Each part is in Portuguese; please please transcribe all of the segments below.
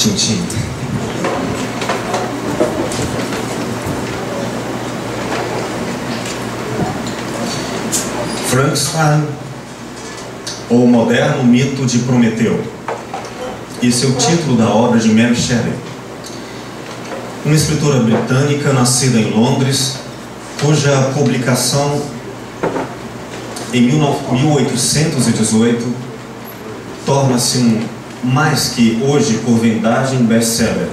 Tintim. Frankenstein, ou o moderno mito de Prometeu. Esse é o título da obra de Mary Shelley, uma escritora britânica nascida em Londres, cuja publicação em 1818 torna-se mais que hoje por vendagem best-seller,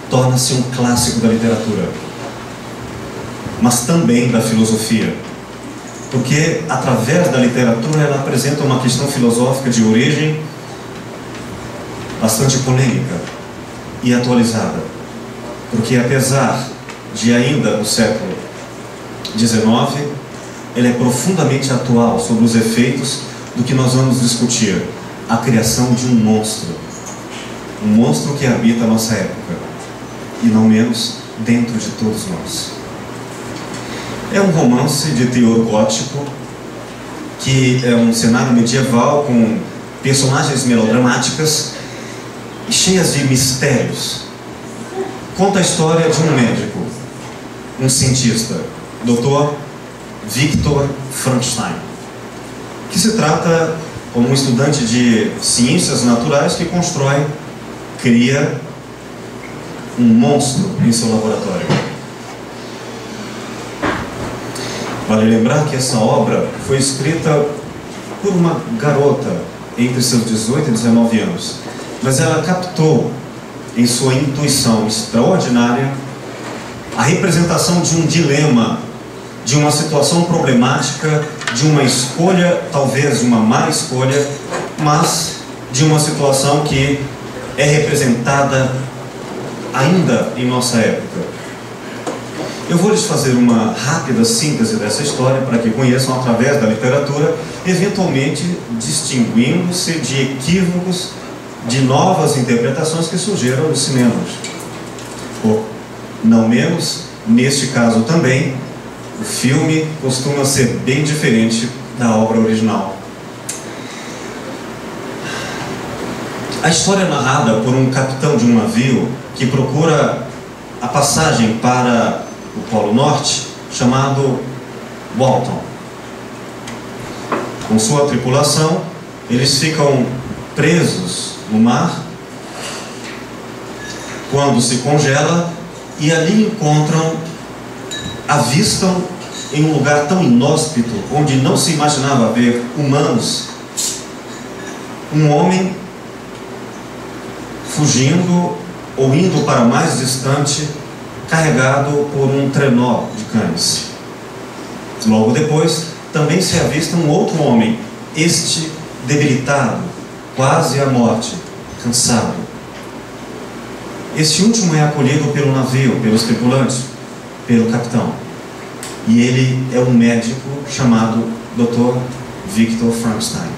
torna-se um clássico da literatura, mas também da filosofia, porque através da literatura ela apresenta uma questão filosófica de origem bastante polêmica e atualizada, porque apesar de ainda no século XIX, ela é profundamente atual sobre os efeitos do que nós vamos discutir, a criação de um monstro que habita a nossa época, e não menos dentro de todos nós. É um romance de teor gótico, que é um cenário medieval com personagens melodramáticas e cheias de mistérios. Conta a história de um médico, um cientista, Dr. Victor Frankenstein, que se trata como um estudante de ciências naturais que cria um monstro em seu laboratório. Vale lembrar que essa obra foi escrita por uma garota entre seus 18 e 19 anos, mas ela captou em sua intuição extraordinária a representação de um dilema, de uma situação problemática, de uma escolha, talvez uma má escolha, mas de uma situação que é representada ainda em nossa época. Eu vou lhes fazer uma rápida síntese dessa história para que conheçam através da literatura, eventualmente distinguindo-se de equívocos, de novas interpretações que surgiram nos cinemas. Ou, não menos, neste caso também, o filme costuma ser bem diferente da obra original. A história é narrada por um capitão de um navio que procura a passagem para o Polo Norte, chamado Walton. Com sua tripulação, eles ficam presos no mar quando se congela, e ali avistam em um lugar tão inóspito, onde não se imaginava ver humanos, um homem fugindo ou indo para mais distante, carregado por um trenó de cães. Logo depois, também se avista um outro homem, este debilitado, quase à morte, cansado. Este último é acolhido pelo navio, pelos tripulantes, pelo capitão. E ele é um médico chamado Dr. Victor Frankenstein.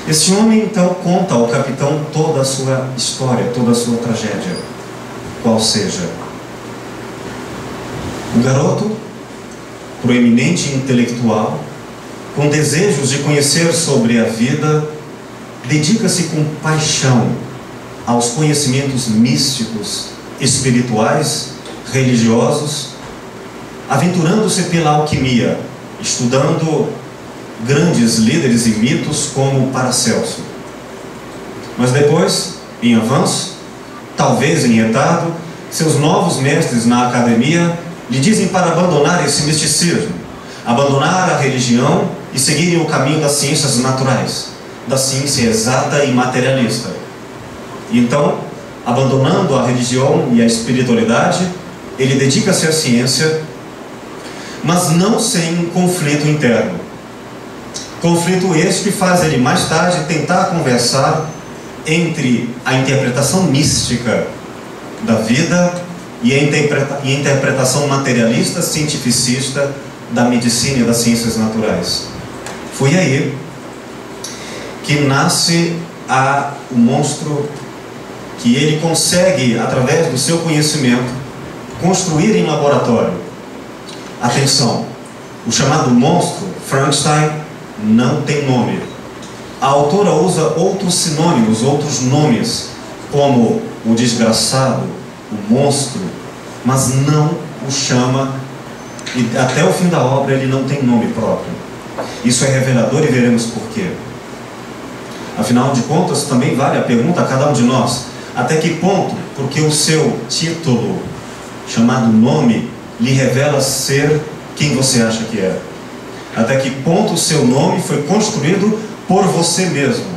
Este homem então conta ao capitão toda a sua história, toda a sua tragédia. Qual seja, o garoto, proeminente intelectual, com desejos de conhecer sobre a vida, dedica-se com paixão aos conhecimentos místicos, espirituais, religiosos, aventurando-se pela alquimia, estudando grandes líderes e mitos como Paracelso. Mas depois, em avanço, talvez em retardo, seus novos mestres na academia lhe dizem para abandonar esse misticismo, abandonar a religião e seguirem o caminho das ciências naturais, da ciência exata e materialista. Então, abandonando a religião e a espiritualidade, ele dedica-se à ciência, mas não sem conflito interno. Conflito este que faz ele mais tarde tentar conversar entre a interpretação mística da vida e a interpretação materialista, cientificista da medicina e das ciências naturais. Foi aí que nasce o monstro que ele consegue, através do seu conhecimento, construir em laboratório. Atenção, o chamado monstro, Frankenstein, não tem nome. A autora usa outros sinônimos, outros nomes, como o desgraçado, o monstro, mas não o chama, e até o fim da obra ele não tem nome próprio. Isso é revelador e veremos por quê. Afinal de contas, também vale a pergunta a cada um de nós: até que ponto, porque o seu título, chamado nome, lhe revela ser quem você acha que é? Até que ponto o seu nome foi construído por você mesmo,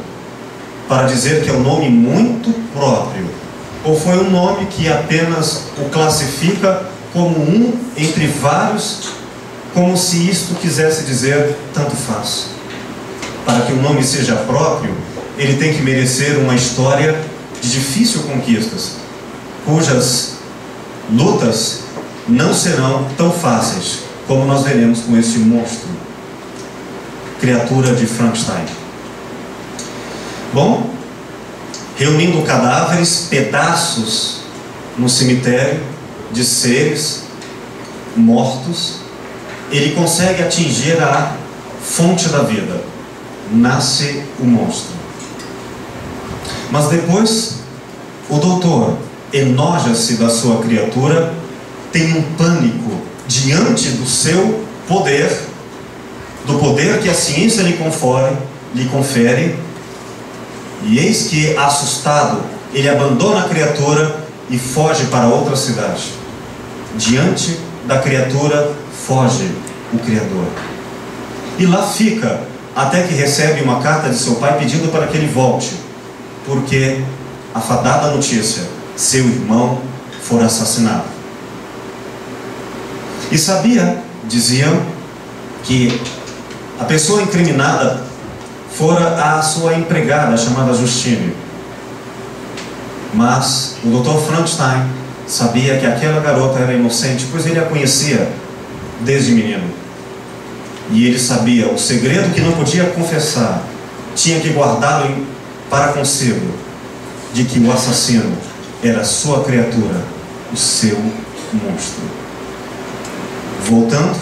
para dizer que é um nome muito próprio, ou foi um nome que apenas o classifica como um entre vários, como se isto quisesse dizer tanto faz? Para que o nome seja próprio, ele tem que merecer uma história de difícil conquistas, cujas lutas não serão tão fáceis como nós veremos com este monstro, criatura de Frankenstein. Bom, reunindo cadáveres, pedaços no cemitério de seres mortos, ele consegue atingir a fonte da vida. Nasce o monstro. Mas depois, o doutor enoja-se da sua criatura, tem um pânico diante do seu poder, do poder que a ciência lhe confere, e eis que, assustado, ele abandona a criatura e foge para outra cidade. Diante da criatura foge o Criador. E lá fica, até que recebe uma carta de seu pai pedindo para que ele volte, porque a fadada notícia: seu irmão fora assassinado. E sabia, diziam, que a pessoa incriminada fora a sua empregada, chamada Justine. Mas o Dr. Frankenstein sabia que aquela garota era inocente, pois ele a conhecia desde menino. E ele sabia o segredo que não podia confessar, tinha que guardá-lo para consigo, de que o assassino era sua criatura, o seu monstro. Voltando,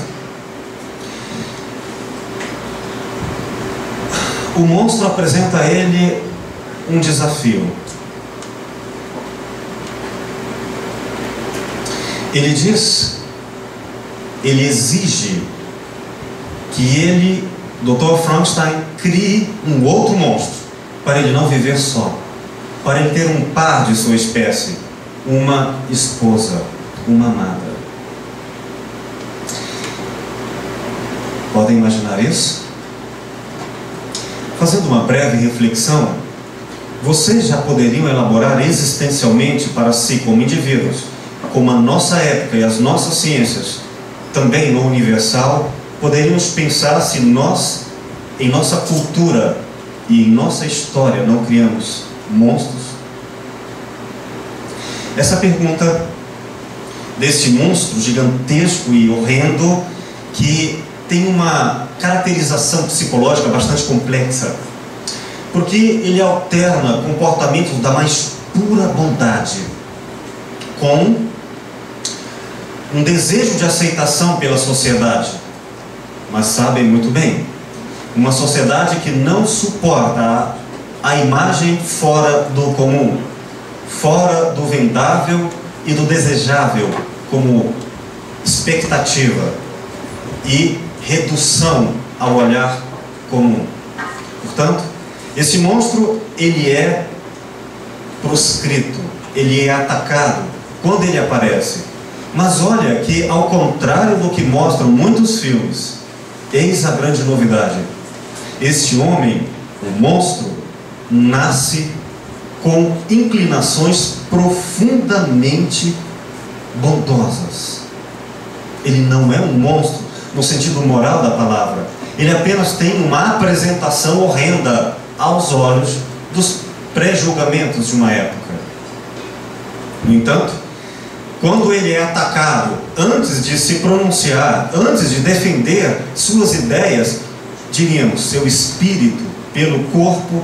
o monstro apresenta a ele um desafio. Ele diz, ele exige que ele, Dr. Frankenstein, crie um outro monstro, para ele não viver só, para ele ter um par de sua espécie, uma esposa, uma amada. Podem imaginar isso? Fazendo uma breve reflexão, vocês já poderiam elaborar existencialmente para si, como indivíduos, como a nossa época e as nossas ciências, também no universal, poderíamos pensar se nós, em nossa cultura e em nossa história, não criamos monstros? Essa pergunta deste monstro gigantesco e horrendo, que tem uma caracterização psicológica bastante complexa, porque ele alterna comportamentos da mais pura bondade com um desejo de aceitação pela sociedade. Mas sabem muito bem, uma sociedade que não suporta a imagem fora do comum, fora do vendável e do desejável, como expectativa e redução ao olhar comum. Portanto, esse monstro, ele é proscrito, ele é atacado quando ele aparece. Mas olha que, ao contrário do que mostram muitos filmes, eis a grande novidade: este homem, o monstro, nasce com inclinações profundamente bondosas. Ele não é um monstro no sentido moral da palavra. Ele apenas tem uma apresentação horrenda aos olhos dos pré-julgamentos de uma época. No entanto, quando ele é atacado, antes de se pronunciar, antes de defender suas ideias, diríamos, seu espírito, pelo corpo,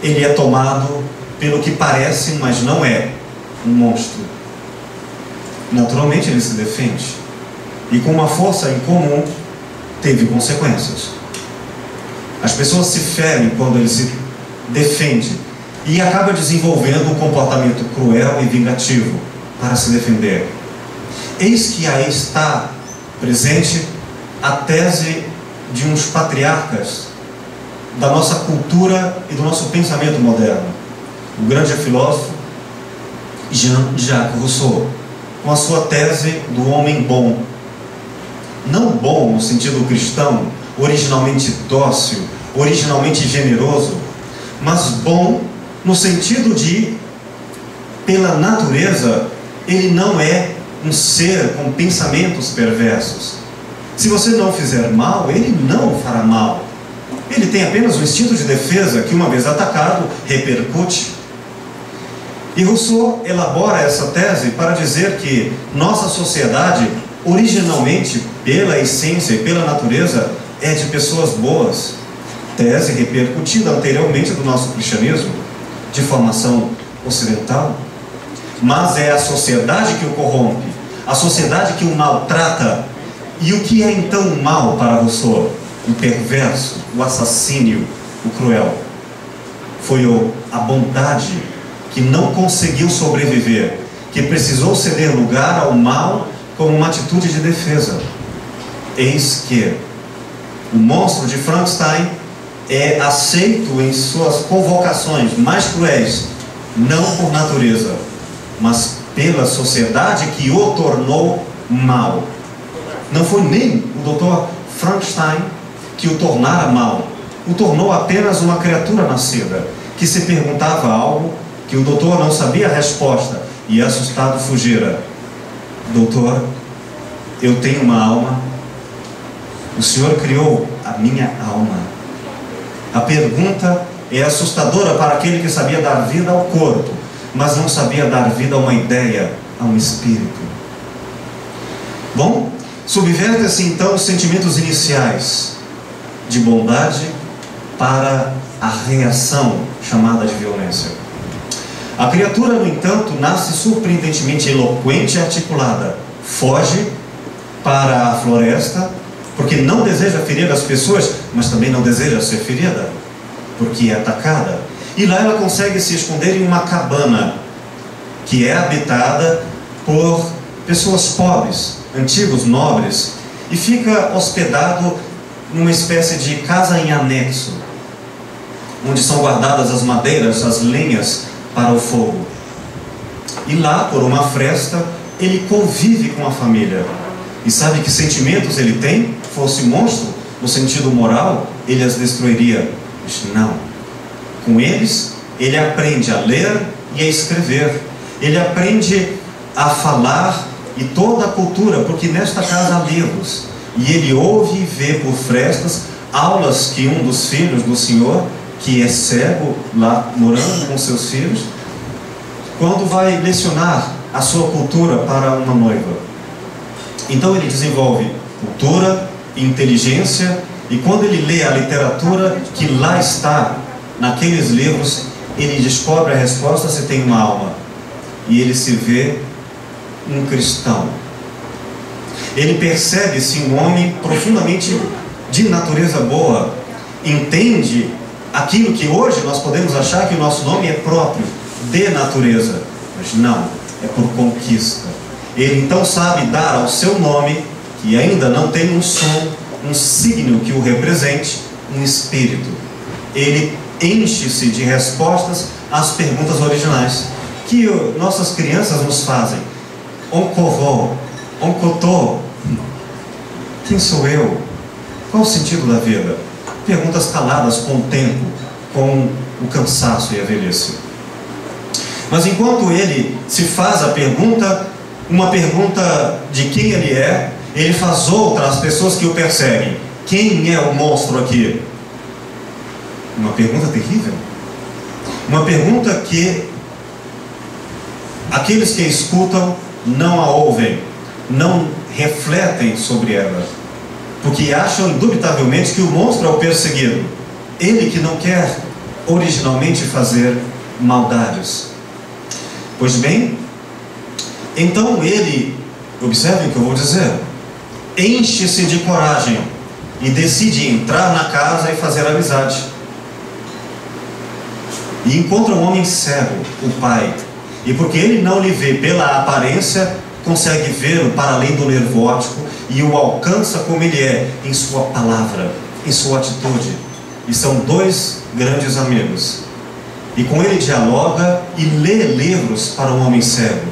ele é tomado pelo que parece, mas não é, um monstro. Naturalmente ele se defende, e com uma força incomum, teve consequências. As pessoas se ferem quando ele se defende, e acaba desenvolvendo um comportamento cruel e vingativo para se defender. Eis que aí está presente a tese de uns patriarcas da nossa cultura e do nosso pensamento moderno. O grande filósofo Jean-Jacques Rousseau, com a sua tese do homem bom. Não bom no sentido cristão, originalmente dócil, originalmente generoso, mas bom no sentido de, pela natureza, ele não é um ser com pensamentos perversos. Se você não fizer mal, ele não fará mal. Ele tem apenas um instinto de defesa que, uma vez atacado, repercute. E Rousseau elabora essa tese para dizer que nossa sociedade, originalmente, pela essência e pela natureza, é de pessoas boas. Tese repercutida anteriormente do nosso cristianismo, de formação ocidental. Mas é a sociedade que o corrompe, a sociedade que o maltrata. E o que é então o mal para Rousseau? O perverso, o assassínio, o cruel. Foi a bondade que não conseguiu sobreviver, que precisou ceder lugar ao mal como uma atitude de defesa. Eis que o monstro de Frankenstein é aceito em suas convocações mais cruéis, não por natureza, mas pela sociedade que o tornou mal. Não foi nem o Dr. Frankenstein que o tornara mal, o tornou apenas uma criatura nascida, que se perguntava algo que o doutor não sabia a resposta, e assustado fugira. Doutor, eu tenho uma alma, o Senhor criou a minha alma. A pergunta é assustadora para aquele que sabia dar vida ao corpo, mas não sabia dar vida a uma ideia, a um espírito. Bom, subverte-se então os sentimentos iniciais de bondade para a reação chamada de violência. A criatura, no entanto, nasce surpreendentemente eloquente e articulada. Foge para a floresta, porque não deseja ferir as pessoas, mas também não deseja ser ferida, porque é atacada. E lá ela consegue se esconder em uma cabana, que é habitada por pessoas pobres, antigos nobres, e fica hospedado numa espécie de casa em anexo, onde são guardadas as madeiras, as lenhas para o fogo. E lá, por uma fresta, ele convive com a família. E sabe que sentimentos ele tem? Fosse monstro, no sentido moral, ele as destruiria. Mas não. Com eles, ele aprende a ler e a escrever. Ele aprende a falar e toda a cultura, porque nesta casa há livros. E ele ouve e vê por frestas aulas que um dos filhos do Senhor, que é cego, lá morando com seus filhos, quando vai lecionar a sua cultura para uma noiva. Então ele desenvolve cultura, inteligência, e quando ele lê a literatura que lá está, naqueles livros, ele descobre a resposta se tem uma alma. E ele se vê um cristão. Ele percebe-se um homem profundamente de natureza boa, entende aquilo que hoje nós podemos achar que o nosso nome é próprio, de natureza, mas não, é por conquista. Ele então sabe dar ao seu nome, que ainda não tem um som, um signo que o represente, um espírito. Ele enche-se de respostas às perguntas originais que nossas crianças nos fazem. Onkovó, onkotô, quem sou eu? Qual o sentido da vida? Perguntas caladas com o tempo, com o cansaço e a velhice. Mas enquanto ele se faz a pergunta, uma pergunta de quem ele é, ele faz outra às pessoas que o perseguem. Quem é o monstro aqui? Uma pergunta terrível. Uma pergunta que aqueles que a escutam não a ouvem, não refletem sobre ela, porque acham indubitavelmente que o monstro é o perseguido, ele que não quer originalmente fazer maldades. Pois bem, então ele, observem o que eu vou dizer, enche-se de coragem e decide entrar na casa e fazer amizade. e encontra um homem cego, o pai. E porque ele não lhe vê pela aparência, consegue vê-lo para além do nervo óptico e o alcança como ele é, em sua palavra, em sua atitude. E são dois grandes amigos. E com ele dialoga e lê livros para um homem cego.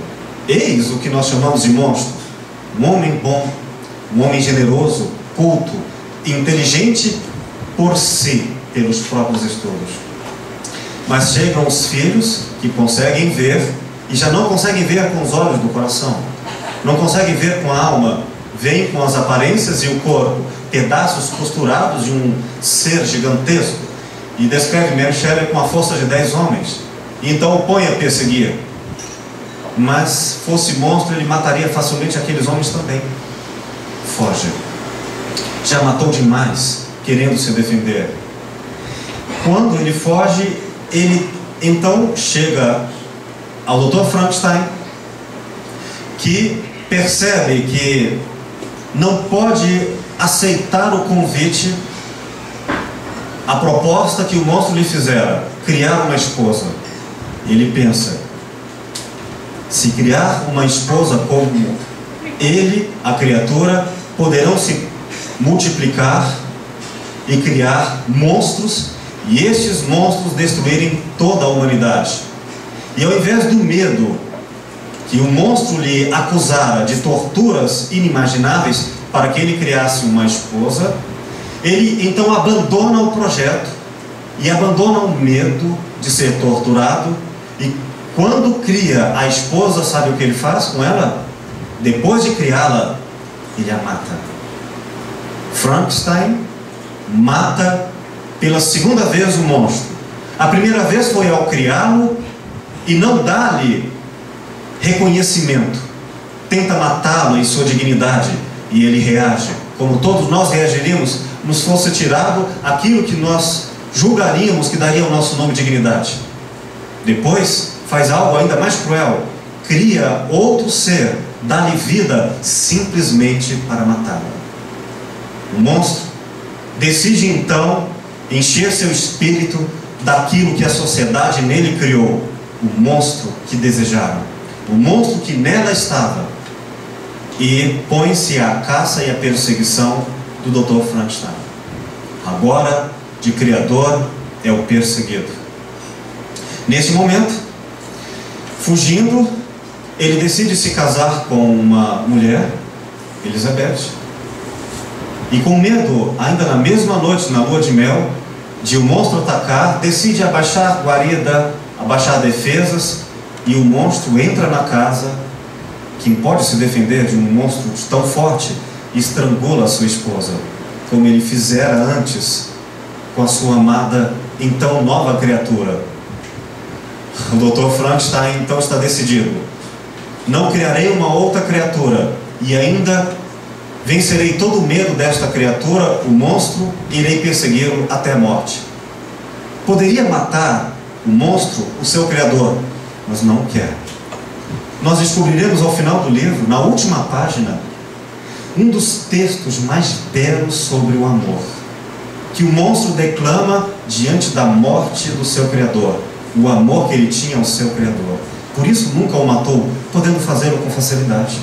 Eis o que nós chamamos de monstro. Um homem bom, um homem generoso, culto, inteligente por si, pelos próprios estudos. Mas chegam os filhos que conseguem ver e já não conseguem ver com os olhos do coração, não conseguem ver com a alma, veem com as aparências e o corpo, pedaços costurados de um ser gigantesco, e descreve Mary Shelley com a força de 10 homens, e então o põe a perseguir. Mas fosse monstro, ele mataria facilmente aqueles homens também. Foge. Já matou demais, querendo se defender. Quando ele foge, ele então chega ao Dr. Frankenstein, que percebe que não pode aceitar o convite, a proposta que o monstro lhe fizera, criar uma esposa. Ele pensa: se criar uma esposa como ele, a criatura, poderão se multiplicar e criar monstros, e estes monstros destruírem toda a humanidade. E ao invés do medo que o monstro lhe acusara de torturas inimagináveis para que ele criasse uma esposa, ele então abandona o projeto e abandona o medo de ser torturado. E quando cria a esposa, sabe o que ele faz com ela? Depois de criá-la, ele a mata. Frankenstein mata pela segunda vez o monstro. A primeira vez foi ao criá-lo e não dá-lhe reconhecimento, tenta matá-lo em sua dignidade, e ele reage como todos nós reagiríamos nos fosse tirado aquilo que nós julgaríamos que daria ao nosso nome dignidade. Depois faz algo ainda mais cruel, cria outro ser, dá-lhe vida simplesmente para matá-lo. O monstro decide então encher seu espírito daquilo que a sociedade nele criou, o monstro que desejaram, o monstro que nela estava, e põe-se à caça e à perseguição do Dr. Frankenstein. Agora, de criador, é o perseguido. Nesse momento, fugindo, ele decide se casar com uma mulher, Elizabeth, e com medo, ainda na mesma noite, na lua de mel, de o monstro atacar, decide abaixar guarida, abaixar defesas, e o monstro entra na casa. Quem pode se defender de um monstro tão forte? Estrangula a sua esposa, como ele fizera antes com a sua amada, então nova criatura. O Dr. Frankenstein então está decidido: não criarei uma outra criatura, e ainda vencerei todo o medo desta criatura, o monstro, e irei persegui-lo até a morte. Poderia matar o monstro, o seu criador, mas não quer. Nós descobriremos ao final do livro, na última página, um dos textos mais belos sobre o amor, que o monstro declama diante da morte do seu criador, o amor que ele tinha ao seu criador. Por isso nunca o matou, podendo fazê-lo com facilidade.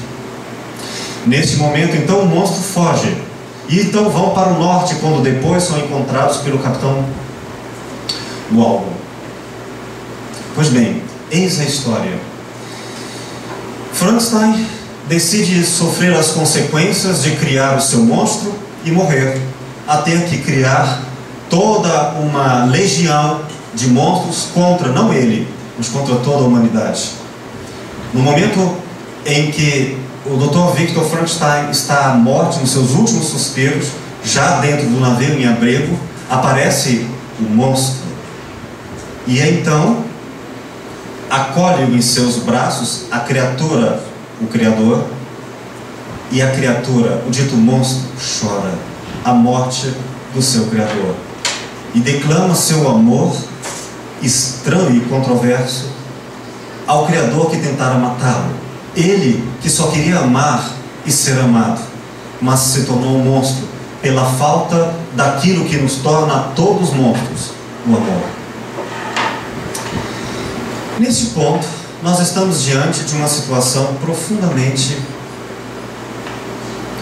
Neste momento então o monstro foge, e então vão para o norte, quando depois são encontrados pelo capitão Waldo. Pois bem, eis a história. Frankenstein decide sofrer as consequências de criar o seu monstro e morrer, até que criar toda uma legião de monstros contra, não ele, mas contra toda a humanidade. No momento em que o Dr. Victor Frankenstein está à morte, nos seus últimos suspiros, já dentro do navio em abrigo, aparece o monstro. E então acolhe em seus braços a criatura, o Criador, e a criatura, o dito monstro, chora a morte do seu Criador e declama seu amor estranho e controverso ao Criador que tentara matá-lo. Ele que só queria amar e ser amado, mas se tornou um monstro pela falta daquilo que nos torna todos monstros, o amor. Neste ponto, nós estamos diante de uma situação profundamente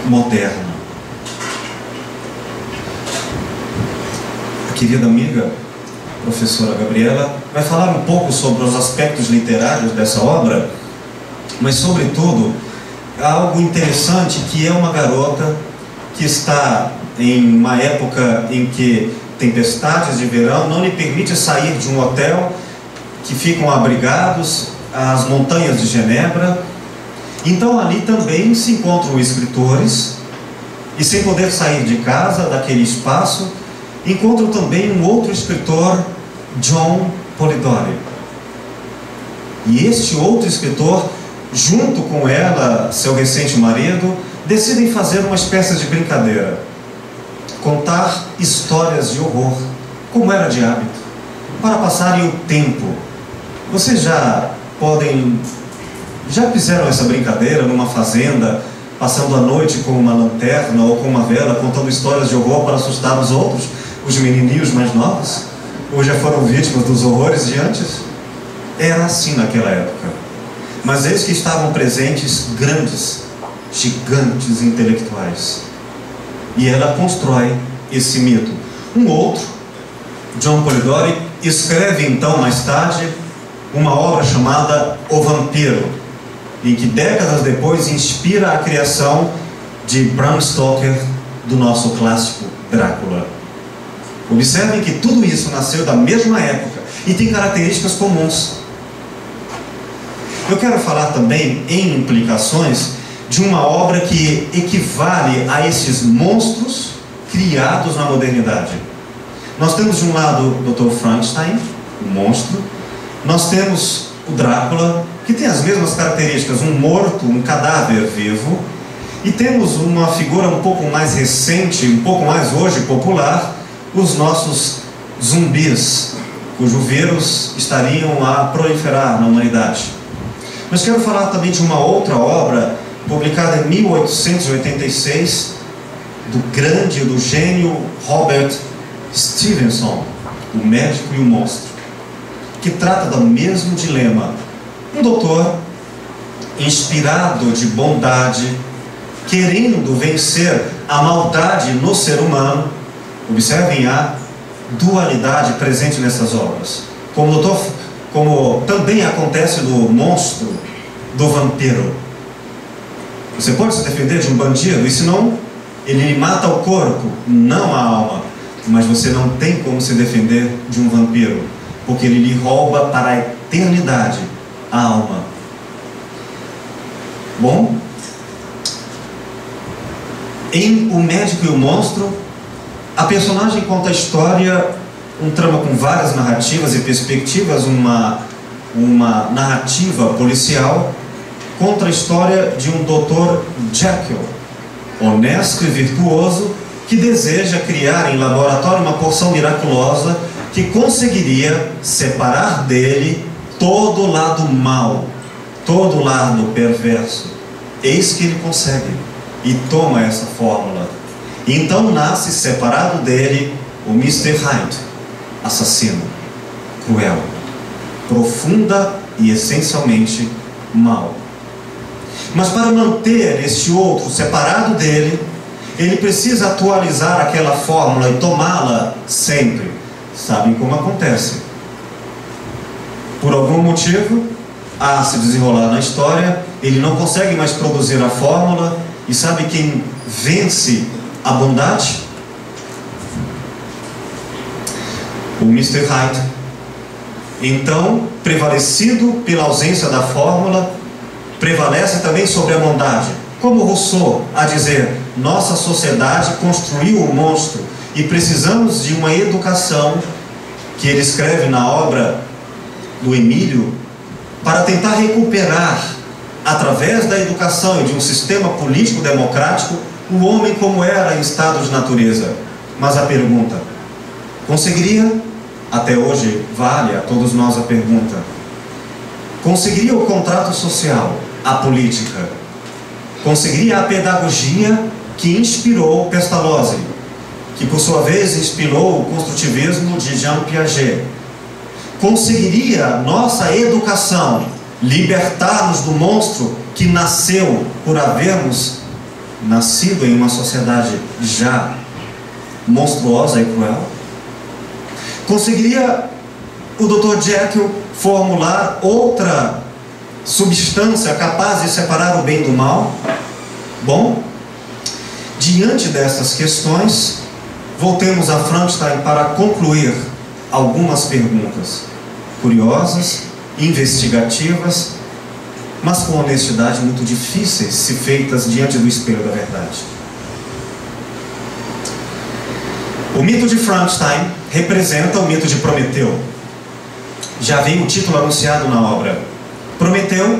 moderna. A querida amiga, professora Gabriela, vai falar um pouco sobre os aspectos literários dessa obra, mas, sobretudo, algo interessante, que é uma garota que está em uma época em que tempestades de verão não lhe permite sair de um hotel, que ficam abrigados às montanhas de Genebra. Então ali também se encontram escritores, e sem poder sair de casa, daquele espaço, encontram também um outro escritor, John Polidori. E este outro escritor, junto com ela, seu recente marido, decidem fazer uma espécie de brincadeira: contar histórias de horror, como era de hábito, para passarem o tempo. Vocês já fizeram essa brincadeira numa fazenda, passando a noite com uma lanterna ou com uma vela, contando histórias de horror para assustar os outros, os menininhos mais novos? Ou já foram vítimas dos horrores de antes? Era assim naquela época. Mas eis que estavam presentes grandes, gigantes intelectuais. E ela constrói esse mito. Um outro, John Polidori, escreve então mais tarde uma obra chamada O Vampiro, em que décadas depois inspira a criação de Bram Stoker do nosso clássico Drácula. Observem que tudo isso nasceu da mesma época e tem características comuns. Eu quero falar também em implicações de uma obra que equivale a esses monstros criados na modernidade. Nós temos de um lado o Dr. Frankenstein, o monstro. Nós temos o Drácula, que tem as mesmas características, um morto, um cadáver vivo. E temos uma figura um pouco mais recente, um pouco mais hoje popular, os nossos zumbis, cujo vírus estariam a proliferar na humanidade. Mas quero falar também de uma outra obra, publicada em 1886, do grande, do gênio Robert Stevenson, O Médico e o Monstro, que trata do mesmo dilema. Um doutor, inspirado de bondade, querendo vencer a maldade no ser humano. Observem a dualidade presente nessas obras. Como também acontece no monstro, do vampiro. Você pode se defender de um bandido, e se não, ele lhe mata o corpo, não a alma. Mas você não tem como se defender de um vampiro, porque ele lhe rouba para a eternidade a alma. Bom, em O Médico e o Monstro, a personagem conta a história, um trama com várias narrativas e perspectivas, uma narrativa policial, conta a história de um Dr. Jekyll, honesto e virtuoso, que deseja criar em laboratório uma poção miraculosa que conseguiria separar dele todo o lado mau, todo o lado perverso. Eis que ele consegue e toma essa fórmula. Então nasce, separado dele, o Mr. Hyde, assassino, cruel, profunda e essencialmente mau. Mas para manter este outro separado dele, ele precisa atualizar aquela fórmula e tomá-la sempre. Sabem como acontece? Por algum motivo, a se desenrolar na história, ele não consegue mais produzir a fórmula. E sabe quem vence a bondade? O Mr. Hyde. Então, prevalecido pela ausência da fórmula, prevalece também sobre a bondade. Como Rousseau a dizer: nossa sociedade construiu o monstro e precisamos de uma educação, que ele escreve na obra do Emílio, para tentar recuperar, através da educação e de um sistema político democrático, o homem como era em estado de natureza. Mas a pergunta: conseguiria? Até hoje vale a todos nós a pergunta: conseguiria o contrato social, a política? Conseguiria a pedagogia que inspirou Pestalozzi, que por sua vez inspirou o construtivismo de Jean Piaget? Conseguiria nossa educação libertar-nos do monstro que nasceu por havermos nascido em uma sociedade já monstruosa e cruel? Conseguiria o Dr. Jekyll formular outra substância capaz de separar o bem do mal? Bom, diante dessas questões, voltemos a Frankenstein para concluir algumas perguntas curiosas, investigativas, mas com honestidade muito difíceis se feitas diante do espelho da verdade. O mito de Frankenstein representa o mito de Prometeu. Já vem o título anunciado na obra. Prometeu,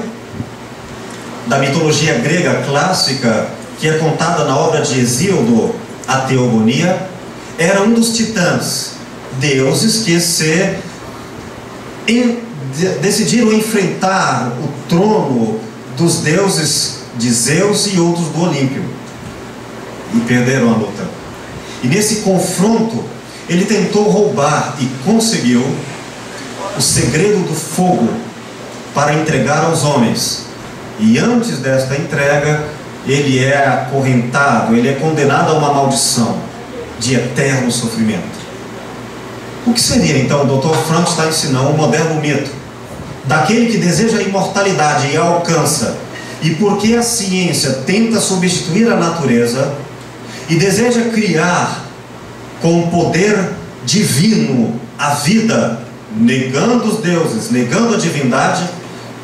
da mitologia grega clássica, que é contada na obra de Hesíodo, a Teogonia, era um dos titãs, deuses que decidiram enfrentar o trono dos deuses de Zeus e outros do Olímpio, e perderam a luta. E nesse confronto, ele tentou roubar e conseguiu o segredo do fogo para entregar aos homens. E antes desta entrega, ele é acorrentado, ele é condenado a uma maldição de eterno sofrimento. O que seria então o Dr. Frankenstein senão um moderno mito daquele que deseja a imortalidade e a alcança, e porque a ciência tenta substituir a natureza e deseja criar com o poder divino a vida, negando os deuses, negando a divindade,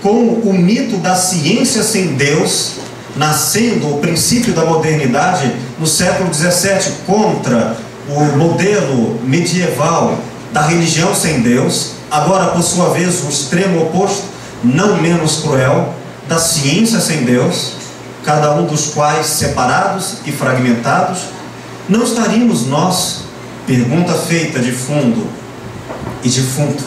com o mito da ciência sem Deus, nascendo o princípio da modernidade no século XVII contra o modelo medieval da religião sem Deus, agora por sua vez o extremo oposto, não menos cruel, da ciência sem Deus, cada um dos quais separados e fragmentados. Não estaríamos nós, pergunta feita de fundo e defunto,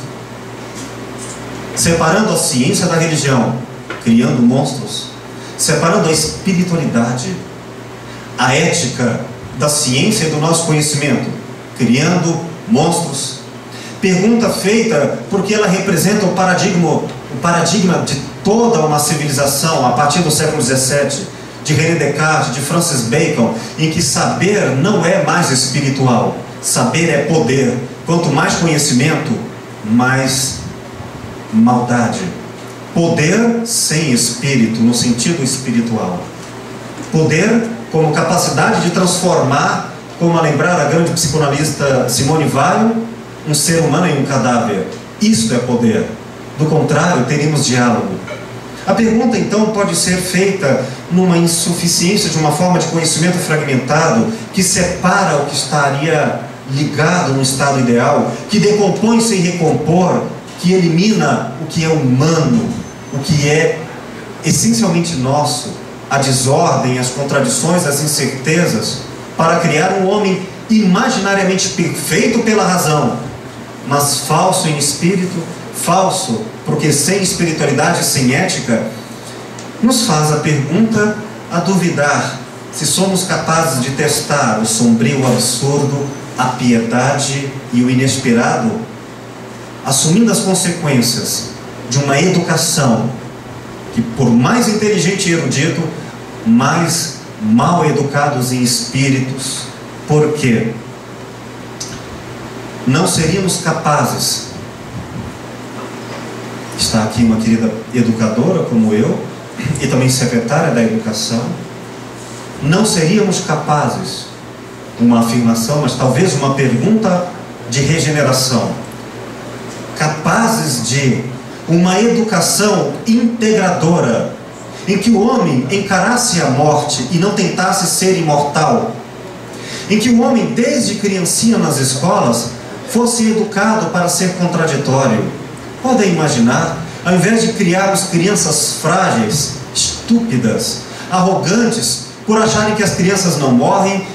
separando a ciência da religião, criando monstros, separando a espiritualidade, a ética da ciência e do nosso conhecimento, criando monstros? Pergunta feita porque ela representa o paradigma de toda uma civilização a partir do século XVII, de René Descartes, de Francis Bacon, em que saber não é mais espiritual, saber é poder. Quanto mais conhecimento, mais maldade. Poder sem espírito, no sentido espiritual. Poder como capacidade de transformar, como a lembrar a grande psicanalista Simone Weil, um ser humano em um cadáver. Isto é poder. Do contrário, teríamos diálogo. A pergunta então pode ser feita numa insuficiência de uma forma de conhecimento fragmentado que separa o que estaria ligado no estado ideal, que decompõe sem recompor, que elimina o que é humano, o que é essencialmente nosso, a desordem, as contradições, as incertezas, para criar um homem imaginariamente perfeito pela razão, mas falso em espírito, falso porque sem espiritualidade, sem ética, nos faz a pergunta a duvidar se somos capazes de testar o sombrio, o absurdo, a piedade e o inesperado, assumindo as consequências de uma educação que, por mais inteligente e erudito, mais mal educados em espíritos, porque não seríamos capazes. Está aqui uma querida educadora como eu, e também secretária da educação. Não seríamos capazes, uma afirmação, mas talvez uma pergunta de regeneração, capazes de uma educação integradora, em que o homem encarasse a morte e não tentasse ser imortal, em que o homem, desde criancinha nas escolas, fosse educado para ser contraditório. Podem imaginar, ao invés de criarmos crianças frágeis, estúpidas, arrogantes, por acharem que as crianças não morrem,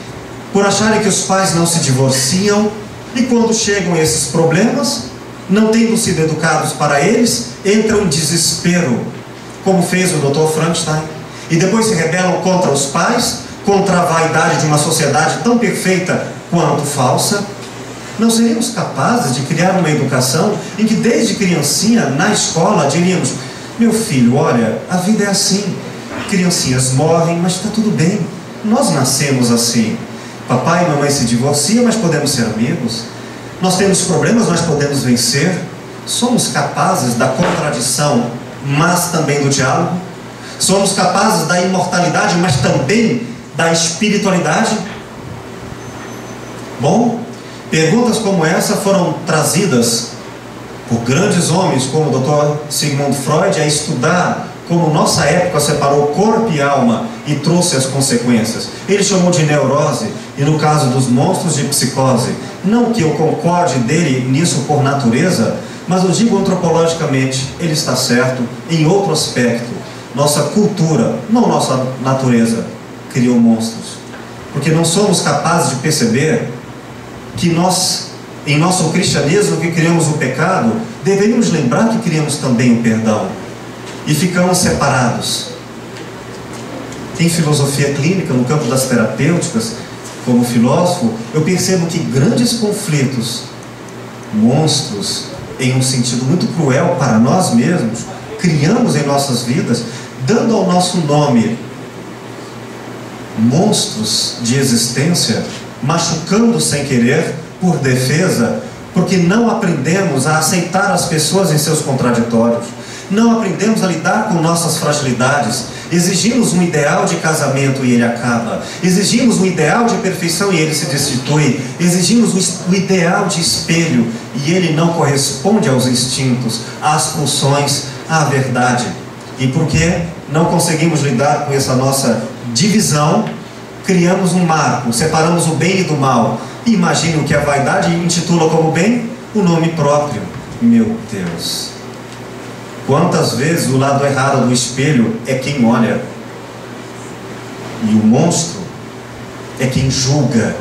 por acharem que os pais não se divorciam, e quando chegam esses problemas, não tendo sido educados para eles, entram em desespero, como fez o Dr. Frankenstein, e depois se rebelam contra os pais, contra a vaidade de uma sociedade tão perfeita quanto falsa, Não seríamos capazes de criar uma educação em que desde criancinha, na escola, diríamos: meu filho, olha, a vida é assim, criancinhas morrem, mas está tudo bem, nós nascemos assim. Papai e mamãe se divorciam, mas podemos ser amigos. Nós temos problemas, mas podemos vencer. Somos capazes da contradição, mas também do diálogo. Somos capazes da imortalidade, mas também da espiritualidade. Bom, perguntas como essa foram trazidas por grandes homens como o Dr. Sigmund Freud a estudar como nossa época separou corpo e alma e trouxe as consequências. Ele chamou de neurose, e no caso dos monstros, de psicose. Não que eu concorde dele nisso por natureza, mas eu digo antropologicamente, ele está certo em outro aspecto. Nossa cultura, não nossa natureza, criou monstros. Porque não somos capazes de perceber que nós, em nosso cristianismo, que criamos o pecado, deveríamos lembrar que criamos também o perdão. E ficamos separados. Em filosofia clínica, no campo das terapêuticas, como filósofo, eu percebo que grandes conflitos, monstros, em um sentido muito cruel para nós mesmos, criamos em nossas vidas, dando ao nosso nome monstros de existência, machucando sem querer, por defesa, porque não aprendemos a aceitar as pessoas em seus contraditórios, não aprendemos a lidar com nossas fragilidades. Exigimos um ideal de casamento e ele acaba, exigimos um ideal de perfeição e ele se destitui, exigimos o ideal de espelho e ele não corresponde aos instintos, às pulsões, à verdade. E porque não conseguimos lidar com essa nossa divisão, criamos um marco, separamos o bem e do mal. E imagine o que a vaidade intitula como bem, o nome próprio. Meu Deus! Quantas vezes o lado errado do espelho é quem olha, e o monstro é quem julga,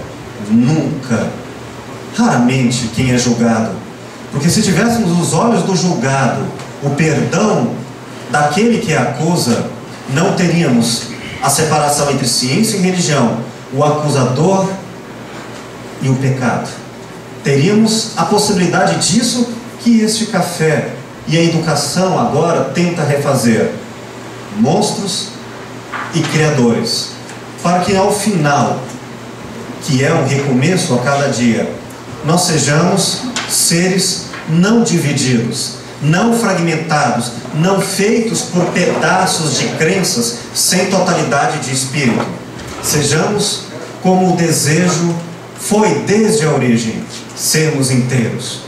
nunca, raramente quem é julgado. Porque se tivéssemos os olhos do julgado, o perdão daquele que acusa, não teríamos a separação entre ciência e religião, o acusador e o pecado. Teríamos a possibilidade disso que este café e a educação agora tenta refazer: monstros e criadores, para que ao final, que é um recomeço a cada dia, nós sejamos seres não divididos, não fragmentados, não feitos por pedaços de crenças sem totalidade de espírito. Sejamos como o desejo foi desde a origem, sermos inteiros.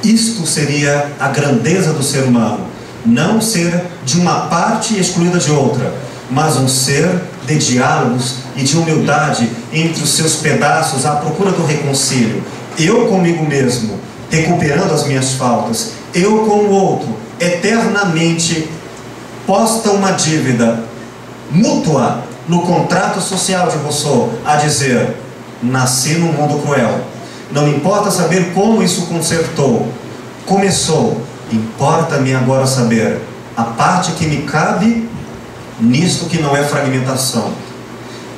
Isto seria a grandeza do ser humano, não ser de uma parte excluída de outra, mas um ser de diálogos e de humildade entre os seus pedaços à procura do reconcílio. Eu comigo mesmo, recuperando as minhas faltas, eu com o outro, eternamente posta uma dívida mútua no contrato social de Rousseau, a dizer: nasci num mundo cruel. Não importa saber como isso começou, importa-me agora saber a parte que me cabe nisto que não é fragmentação.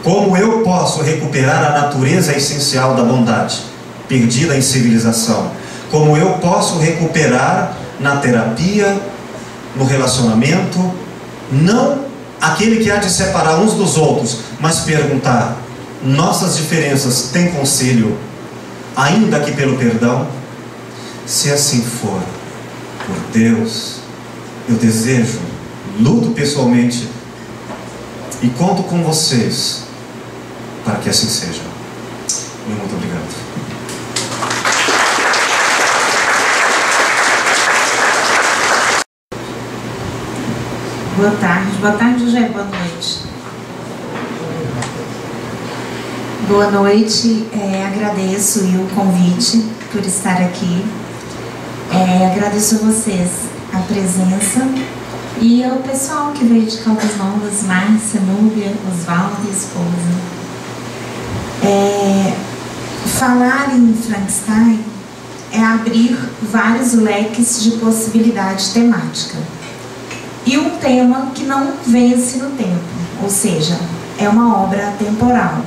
Como eu posso recuperar a natureza essencial da bondade, perdida em civilização? Como eu posso recuperar na terapia, no relacionamento, não aquele que há de separar uns dos outros, mas perguntar: nossas diferenças têm conselho, ainda que pelo perdão? Se assim for, por Deus, eu desejo, luto pessoalmente e conto com vocês para que assim seja. Muito obrigado. Boa tarde, José, boa noite. Boa noite, agradeço o convite por estar aqui. Agradeço a vocês a presença e ao pessoal que veio de Caldas Novas, Márcia, Núbia, Osvaldo e esposa. Falar em Frankenstein é abrir vários leques de possibilidade temática. E um tema que não vence no tempo, ou seja, é uma obra atemporal.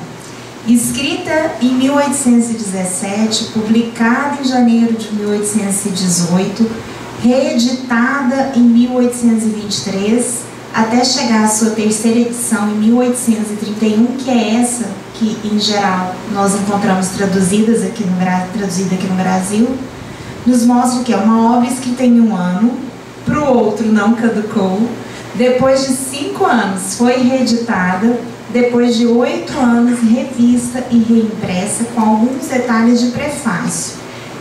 Escrita em 1817, publicada em janeiro de 1818, reeditada em 1823, até chegar à sua terceira edição em 1831, que é essa que, em geral, nós encontramos traduzida aqui no Brasil, nos mostra que é uma obra escrita em um ano, para o outro não caducou, depois de 5 anos foi reeditada, depois de 8 anos revista e reimpressa, com alguns detalhes de prefácio.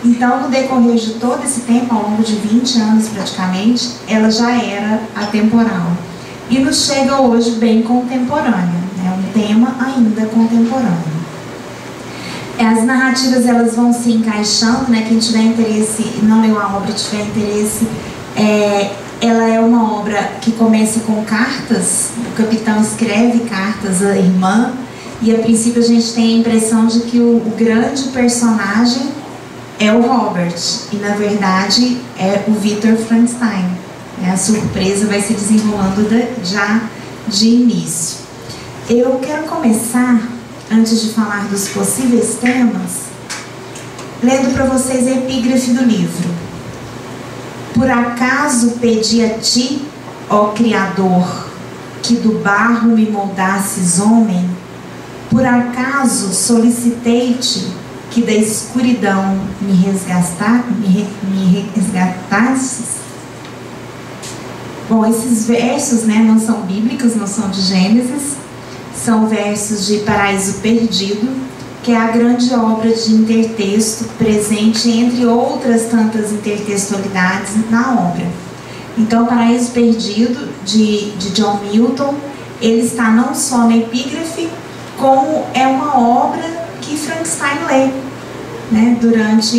Então, no decorrer de todo esse tempo, ao longo de 20 anos praticamente, ela já era atemporal. E nos chega hoje bem contemporânea, né? Um tema ainda contemporâneo. As narrativas elas vão se encaixando, né? Quem tiver interesse, não leu a obra, tiver interesse, ela é uma obra que começa com cartas. O capitão escreve cartas à irmã e a princípio a gente tem a impressão de que o grande personagem é o Robert e na verdade é o Victor Frankenstein. A surpresa vai se desenrolando já de início. Eu quero começar, antes de falar dos possíveis temas, lendo para vocês a epígrafe do livro. Por acaso pedi a ti, ó Criador, que do barro me moldasses homem? Por acaso solicitei-te que da escuridão me resgatasses? Bom, esses versos, né, não são bíblicos, não são de Gênesis, são versos de Paraíso Perdido, que é a grande obra de intertexto presente entre outras tantas intertextualidades na obra. Então, Paraíso Perdido, de John Milton, ele está não só na epígrafe, como é uma obra que Frankenstein lê, né, durante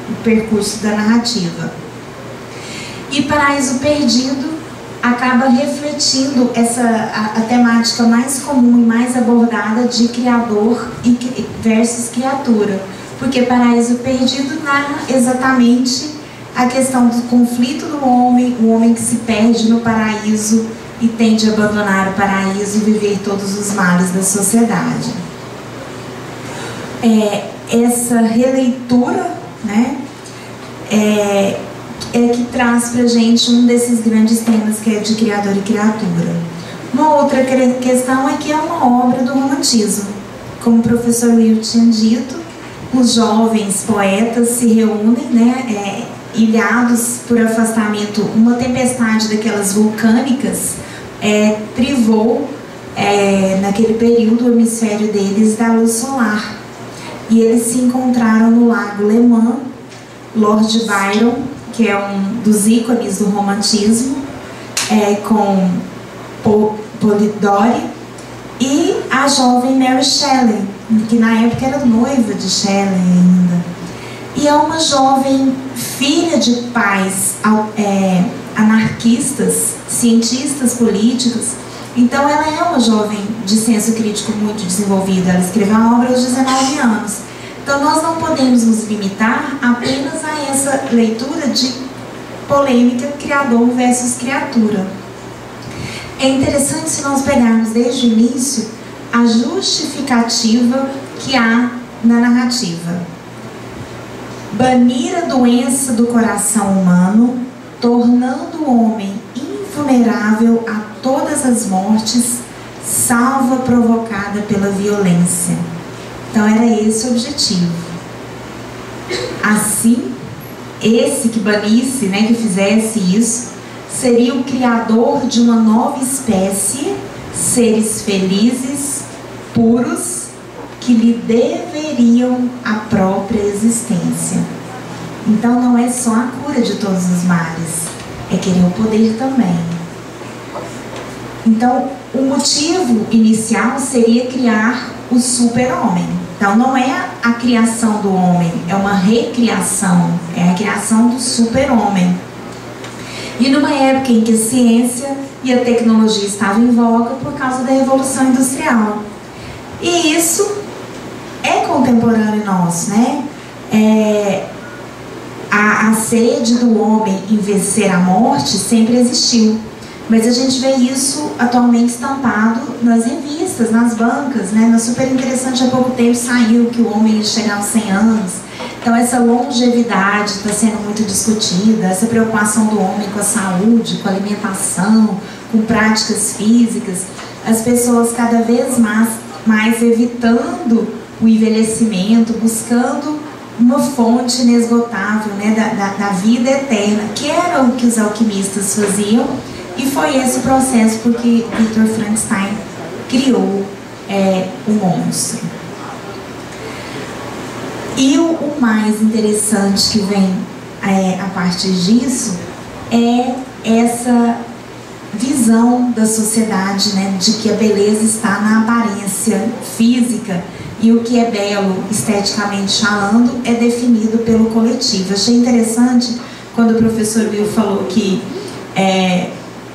o percurso da narrativa. E Paraíso Perdido acaba refletindo a temática mais comum e mais abordada de criador versus criatura, porque Paraíso Perdido narra exatamente a questão do conflito do homem, o homem que se perde no paraíso e tende a abandonar o paraíso e viver todos os males da sociedade. Essa releitura, né, é que traz para a gente um desses grandes temas, que é de criador e criatura. Uma outra questão é que é uma obra do romantismo. Como o professor Will tinha dito, os jovens poetas se reúnem, né, ilhados por afastamento. Uma tempestade daquelas vulcânicas privou, naquele período, o hemisfério deles da luz solar. E eles se encontraram no Lago Leman. Lord Byron, que é um dos ícones do romantismo, com Polidori, e a jovem Mary Shelley, que na época era noiva de Shelley ainda. E é uma jovem filha de pais anarquistas, cientistas políticos. Então ela é uma jovem de senso crítico muito desenvolvido. Ela escreveu a obra aos 19 anos. Então nós não podemos nos limitar apenas a essa leitura de polêmica criador versus criatura. É interessante se nós pegarmos desde o início a justificativa que há na narrativa. Banir a doença do coração humano, tornando o homem invulnerável a todas as mortes, salva provocada pela violência. Então era esse o objetivo. Assim, esse que banisse, né, que fizesse isso, seria o criador de uma nova espécie, seres felizes, puros, que lhe deveriam a própria existência. Então não é só a cura de todos os males, é querer o poder também. Então o motivo inicial seria criar o super-homem. Então não é a criação do homem, é uma recriação, é a criação do super-homem. E numa época em que a ciência e a tecnologia estavam em voga por causa da Revolução Industrial. E isso é contemporâneo nosso, né? A sede do homem em vencer a morte sempre existiu. Mas a gente vê isso atualmente estampado nas revistas, nas bancas, né? No Super Interessante, há pouco tempo saiu que o homem ia chegar aos 100 anos. Então essa longevidade está sendo muito discutida, essa preocupação do homem com a saúde, com a alimentação, com práticas físicas, as pessoas cada vez mais evitando o envelhecimento, buscando uma fonte inesgotável, né, da vida eterna, que era o que os alquimistas faziam, e foi esse o processo porque Victor Frankenstein criou o monstro. E o mais interessante que vem a partir disso é essa visão da sociedade, né, de que a beleza está na aparência física e o que é belo esteticamente falando é definido pelo coletivo. Achei interessante quando o professor Will falou que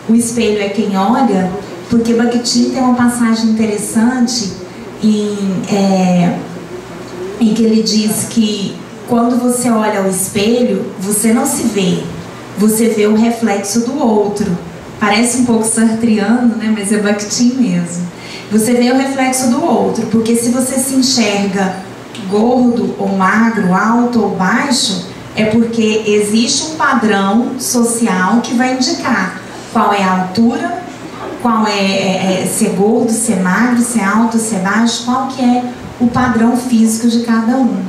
o espelho é quem olha, porque Bakhtin tem uma passagem interessante em que ele diz que quando você olha ao espelho, você não se vê, você vê o reflexo do outro. Parece um pouco sartreano, né? Mas é Bakhtin mesmo. Você vê o reflexo do outro, porque se você se enxerga gordo ou magro, alto ou baixo, é porque existe um padrão social que vai indicar qual é a altura, qual é ser gordo, ser magro, ser alto, ser baixo, qual que é o padrão físico de cada um.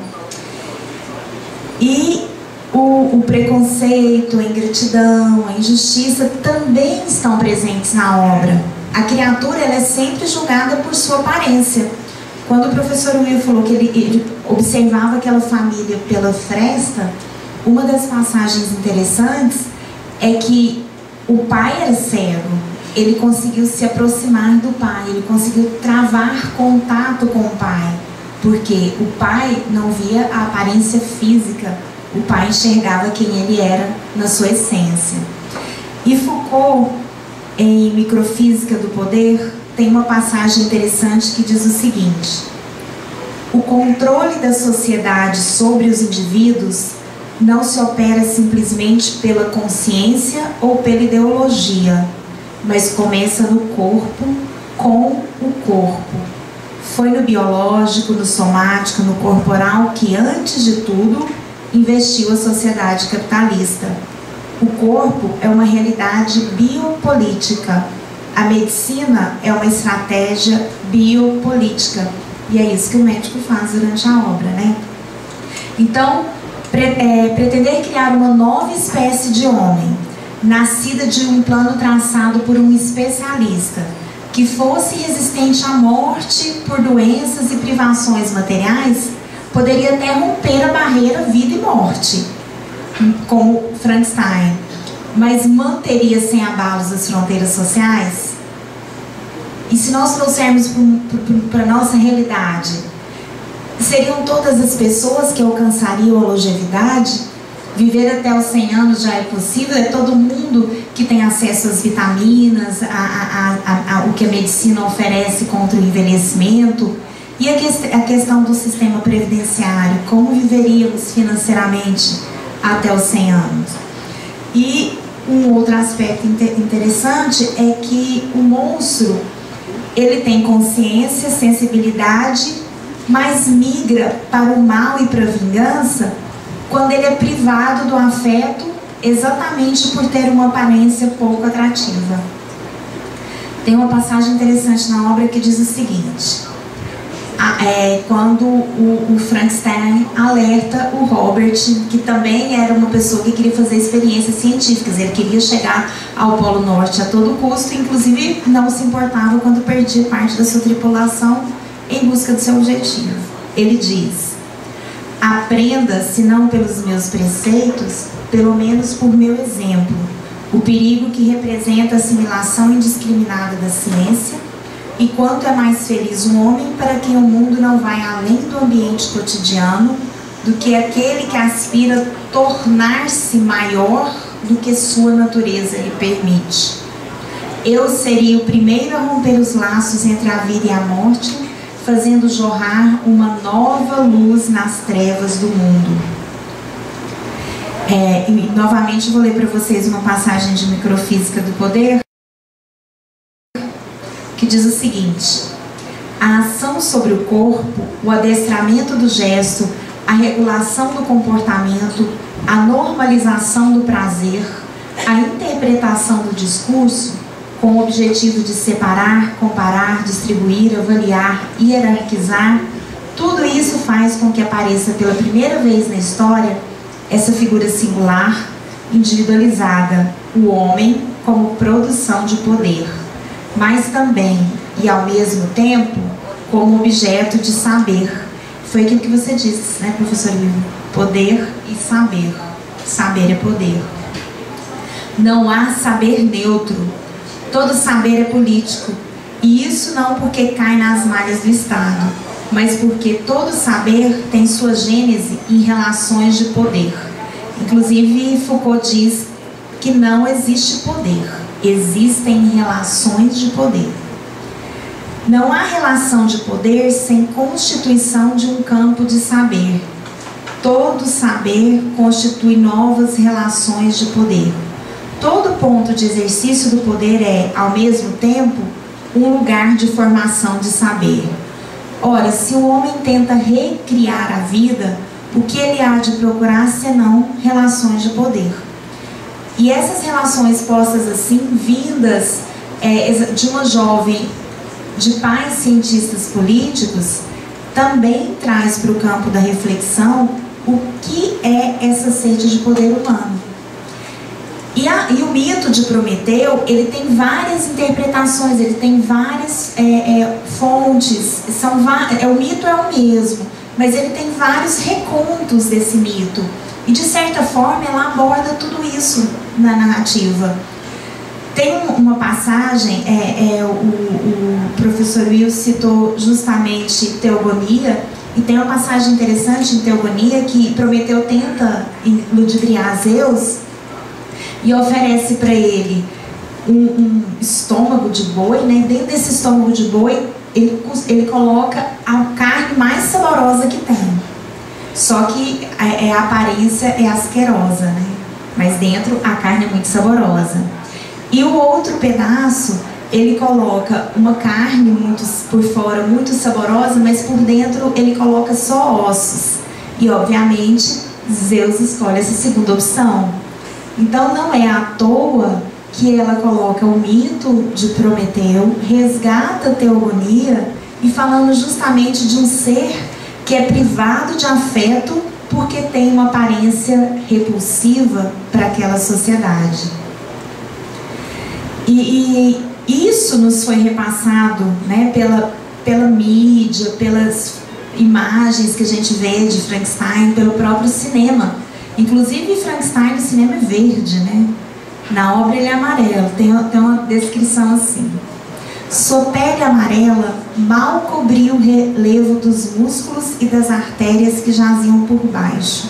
E o preconceito, a ingratidão, a injustiça também estão presentes na obra. A criatura ela é sempre julgada por sua aparência. Quando o professor Will falou que ele observava aquela família pela fresta, uma das passagens interessantes é que o pai era cego. Ele conseguiu se aproximar do pai, ele conseguiu travar contato com o pai, porque o pai não via a aparência física, o pai enxergava quem ele era na sua essência. E Foucault, em Microfísica do Poder, tem uma passagem interessante que diz o seguinte: o controle da sociedade sobre os indivíduos não se opera simplesmente pela consciência ou pela ideologia, mas começa no corpo, com o corpo. Foi no biológico, no somático, no corporal que, antes de tudo, investiu a sociedade capitalista. O corpo é uma realidade biopolítica. A medicina é uma estratégia biopolítica. E é isso que o médico faz durante a obra, né? Então, pretender criar uma nova espécie de homem, nascida de um plano traçado por um especialista, que fosse resistente à morte por doenças e privações materiais, poderia até romper a barreira vida e morte, como Frankenstein, mas manteria sem abalos as fronteiras sociais? E se nós trouxermos para a nossa realidade, seriam todas as pessoas que alcançariam a longevidade? Viver até os 100 anos já é possível? É todo mundo que tem acesso às vitaminas, o que a medicina oferece contra o envelhecimento? E a questão do sistema previdenciário, como viveríamos financeiramente até os 100 anos? E um outro aspecto interessante é que o monstro, ele tem consciência, sensibilidade, mas migra para o mal e para a vingança quando ele é privado do afeto, exatamente por ter uma aparência pouco atrativa. Tem uma passagem interessante na obra que diz o seguinte: quando o Frankenstein alerta o Robert, que também era uma pessoa que queria fazer experiências científicas, ele queria chegar ao Polo Norte a todo custo, inclusive não se importava quando perdia parte da sua tripulação em busca do seu objetivo. Ele diz: aprenda, se não pelos meus preceitos, pelo menos por meu exemplo, o perigo que representa a assimilação indiscriminada da ciência, e quanto é mais feliz um homem para quem o mundo não vai além do ambiente cotidiano do que aquele que aspira a tornar-se maior do que sua natureza lhe permite. Eu seria o primeiro a romper os laços entre a vida e a morte, fazendo jorrar uma nova luz nas trevas do mundo. E novamente vou ler para vocês uma passagem de Microfísica do Poder. diz o seguinte: a ação sobre o corpo, o adestramento do gesto, a regulação do comportamento, a normalização do prazer, a interpretação do discurso, com o objetivo de separar, comparar, distribuir, avaliar, hierarquizar, tudo isso faz com que apareça pela primeira vez na história essa figura singular, individualizada, o homem como produção de poder, mas também, e ao mesmo tempo, como objeto de saber. Foi aquilo que você disse, né, professor Ivo? Poder e saber. Saber é poder. Não há saber neutro. Todo saber é político. E isso não porque cai nas malhas do Estado, mas porque todo saber tem sua gênese em relações de poder. Inclusive, Foucault diz que não existe poder, existem relações de poder. Não há relação de poder sem constituição de um campo de saber. Todo saber constitui novas relações de poder. Todo ponto de exercício do poder é, ao mesmo tempo, um lugar de formação de saber. Ora, se o homem tenta recriar a vida, o que ele há de procurar senão relações de poder? E essas relações postas assim, vindas de uma jovem de pais cientistas políticos, também traz para o campo da reflexão o que é essa sede de poder humano. E o mito de Prometeu, ele tem várias interpretações, ele tem várias fontes, o mito é o mesmo, mas ele tem vários recontos desse mito. E de certa forma ela aborda tudo isso na narrativa. Tem uma passagem, o professor Will citou justamente Teogonia, e tem uma passagem interessante em Teogonia que Prometeu tenta ludibriar Zeus e oferece para ele um estômago de boi, né? Dentro desse estômago de boi ele coloca a carne mais saborosa que tem, só que a aparência é asquerosa, né? Mas dentro a carne é muito saborosa. E o outro pedaço, ele coloca uma carne por fora muito saborosa, mas por dentro ele coloca só ossos. E obviamente Zeus escolhe essa segunda opção. Então não é à toa que ela coloca o mito de Prometeu, resgata a Teogonia, e falando justamente de um ser que é privado de afeto porque tem uma aparência repulsiva para aquela sociedade. E isso nos foi repassado, né, pela mídia, pelas imagens que a gente vê de Frankenstein, pelo próprio cinema. Inclusive Frankenstein no cinema é verde, né? Na obra ele é amarelo. Tem uma descrição assim: sua pele amarela mal cobria o relevo dos músculos e das artérias que jaziam por baixo.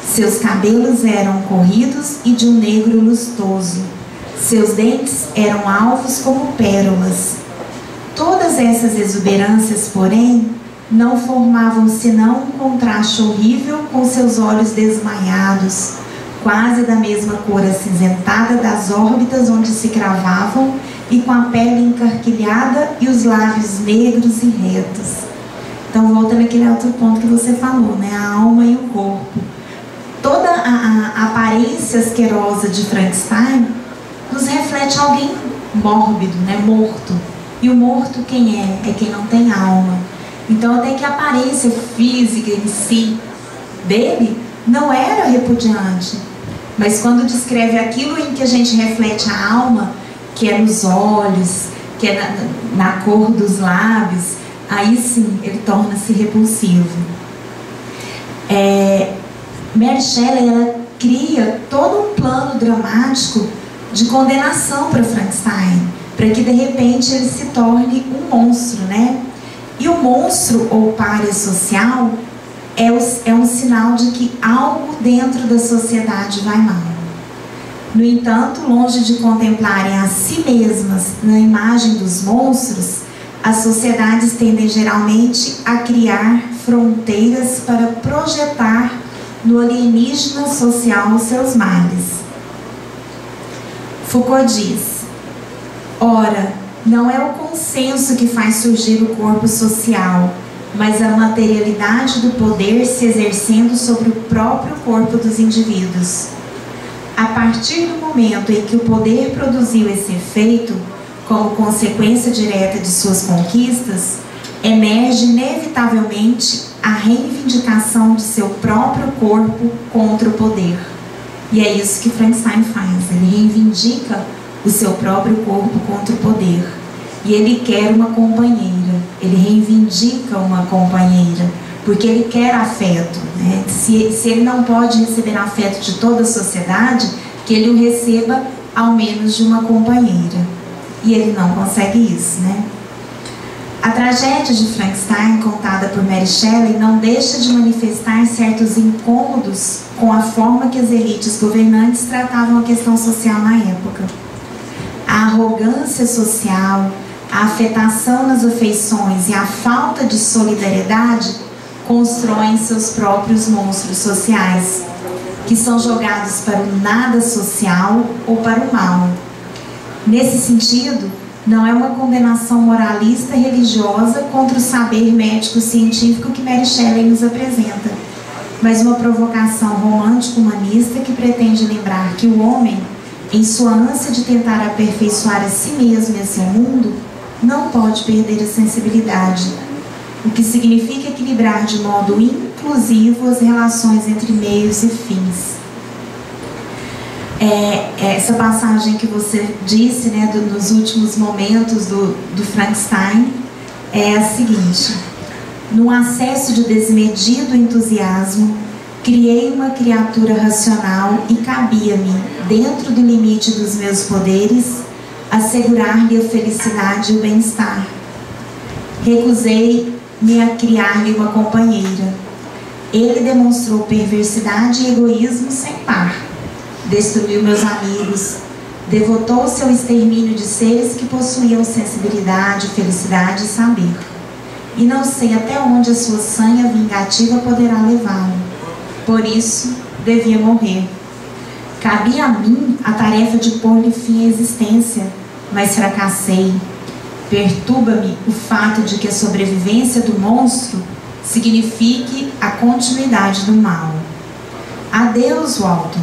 Seus cabelos eram corridos e de um negro lustoso. Seus dentes eram alvos como pérolas. Todas essas exuberâncias, porém, não formavam senão um contraste horrível com seus olhos desmaiados, quase da mesma cor acinzentada das órbitas onde se cravavam, e com a pele encarquilhada e os lábios negros e retos. Então volta naquele outro ponto que você falou, né? A alma e o corpo. Toda a aparência asquerosa de Frankenstein nos reflete alguém mórbido, né? Morto. E o morto quem é? É quem não tem alma. Então até que a aparência física em si dele não era repudiante, mas quando descreve aquilo em que a gente reflete a alma, que é nos olhos, que é na cor dos lábios, aí sim ele torna-se repulsivo. Mary Shelley, ela cria todo um plano dramático de condenação para Frankenstein, para que de repente ele se torne um monstro, né? E o monstro ou pária social é um sinal de que algo dentro da sociedade vai mal. No entanto, longe de contemplarem a si mesmas na imagem dos monstros, as sociedades tendem geralmente a criar fronteiras para projetar no alienígena social os seus males. Foucault diz: ora, Não é o consenso que faz surgir o corpo social, mas a materialidade do poder se exercendo sobre o próprio corpo dos indivíduos. A partir do momento em que o poder produziu esse efeito, como consequência direta de suas conquistas, emerge inevitavelmente a reivindicação de seu próprio corpo contra o poder. E é isso que Frankenstein faz, ele reivindica o seu próprio corpo contra o poder. E ele quer uma companheira, ele reivindica uma companheira, porque ele quer afeto, né? Se ele não pode receber afeto de toda a sociedade, que ele o receba ao menos de uma companheira. E ele não consegue isso, né? A tragédia de Frankenstein, contada por Mary Shelley, não deixa de manifestar certos incômodos com a forma que as elites governantes tratavam a questão social na época. A arrogância social, a afetação nas afeições e a falta de solidariedade constroem seus próprios monstros sociais, que são jogados para o nada social ou para o mal. Nesse sentido, não é uma condenação moralista religiosa contra o saber médico-científico que Mary Shelley nos apresenta, mas uma provocação romântico-humanista que pretende lembrar que o homem, em sua ânsia de tentar aperfeiçoar a si mesmo e a seu mundo, não pode perder a sensibilidade, o que significa equilibrar de modo inclusivo as relações entre meios e fins. Essa passagem que você disse, né, nos últimos momentos do Frankenstein, é a seguinte: num acesso de desmedido entusiasmo, criei uma criatura racional e cabia-me, dentro do limite dos meus poderes, assegurar-lhe a felicidade e o bem-estar. Recusei-me a criar-lhe uma companheira. Ele demonstrou perversidade e egoísmo sem par. Destruiu meus amigos, devotou-se ao extermínio de seres que possuíam sensibilidade, felicidade e saber. E não sei até onde a sua sanha vingativa poderá levá-lo. Por isso, devia morrer. Cabia a mim a tarefa de pôr-lhe fim à existência, mas fracassei. Perturba-me o fato de que a sobrevivência do monstro signifique a continuidade do mal. Adeus, Walton.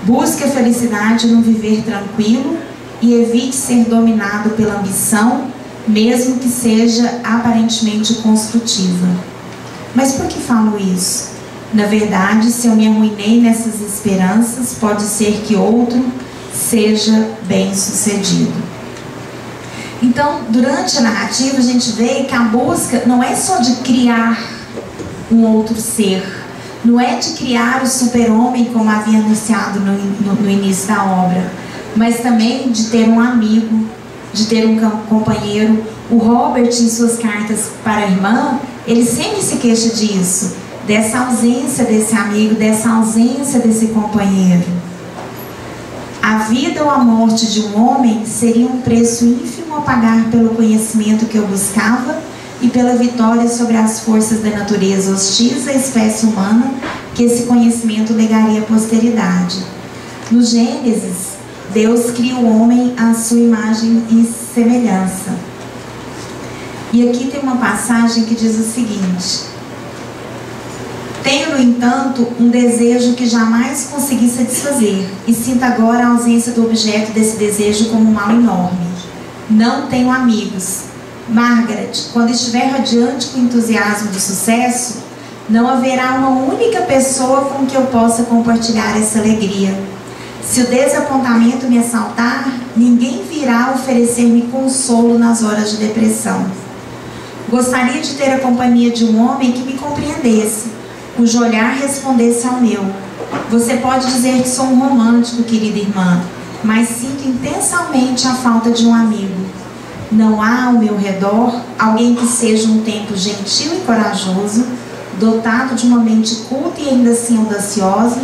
Busque a felicidade num viver tranquilo e evite ser dominado pela ambição, mesmo que seja aparentemente construtiva. Mas por que falo isso? Na verdade, se eu me arruinei nessas esperanças, pode ser que outro seja bem-sucedido. Então, durante a narrativa, a gente vê que a busca não é só de criar um outro ser, não é de criar o super-homem, como havia anunciado no início da obra, mas também de ter um amigo, de ter um companheiro. O Robert, em suas cartas para a irmã, ele sempre se queixa disso, dessa ausência desse amigo, dessa ausência desse companheiro. A vida ou a morte de um homem seria um preço ínfimo a pagar pelo conhecimento que eu buscava e pela vitória sobre as forças da natureza hostis à espécie humana que esse conhecimento legaria à posteridade. No Gênesis, Deus cria o homem à sua imagem e semelhança. E aqui tem uma passagem que diz o seguinte: tenho, no entanto, um desejo que jamais consegui satisfazer, e sinto agora a ausência do objeto desse desejo como um mal enorme. Não tenho amigos. Margaret, quando estiver radiante com o entusiasmo do sucesso, não haverá uma única pessoa com que eu possa compartilhar essa alegria. Se o desapontamento me assaltar, ninguém virá oferecer-me consolo nas horas de depressão. Gostaria de ter a companhia de um homem que me compreendesse, cujo olhar respondesse ao meu. Você pode dizer que sou um romântico, querida irmã, mas sinto intensamente a falta de um amigo. Não há ao meu redor alguém que seja um tempo gentil e corajoso, dotado de uma mente culta e ainda assim audaciosa,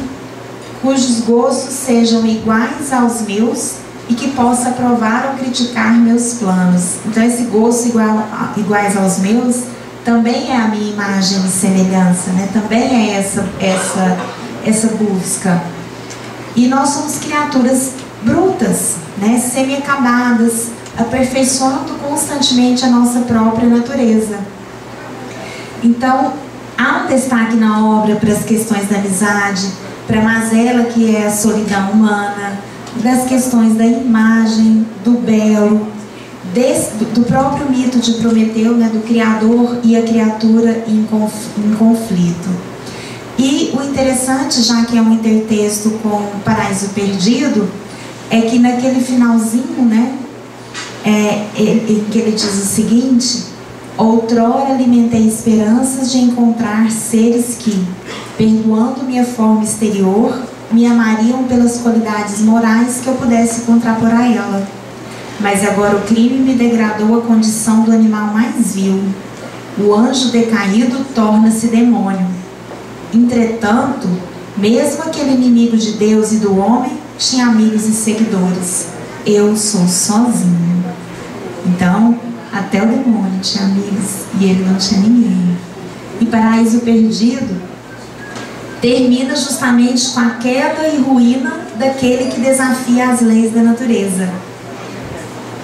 cujos gostos sejam iguais aos meus e que possa aprovar ou criticar meus planos. Então esse gosto iguais aos meus também é a minha imagem e semelhança, né? Também é essa busca. E nós somos criaturas brutas, né? Semi-acabadas, aperfeiçoando constantemente a nossa própria natureza. Então, há um destaque na obra para as questões da amizade, para a mazela que é a solidão humana, das questões da imagem, do belo, do próprio mito de Prometeu, né, do Criador e a criatura em conflito. E o interessante, já que é um intertexto com o Paraíso Perdido, é que naquele finalzinho, né, que ele diz o seguinte: outrora alimentei esperanças de encontrar seres que, perdoando minha forma exterior, me amariam pelas qualidades morais que eu pudesse contrapor a ela. Mas agora o crime me degradou à condição do animal mais vil. O anjo decaído torna-se demônio. Entretanto, mesmo aquele inimigo de Deus e do homem tinha amigos e seguidores. Eu sou sozinho. Então, até o demônio tinha amigos e ele não tinha ninguém. E Paraíso Perdido termina justamente com a queda e ruína daquele que desafia as leis da natureza.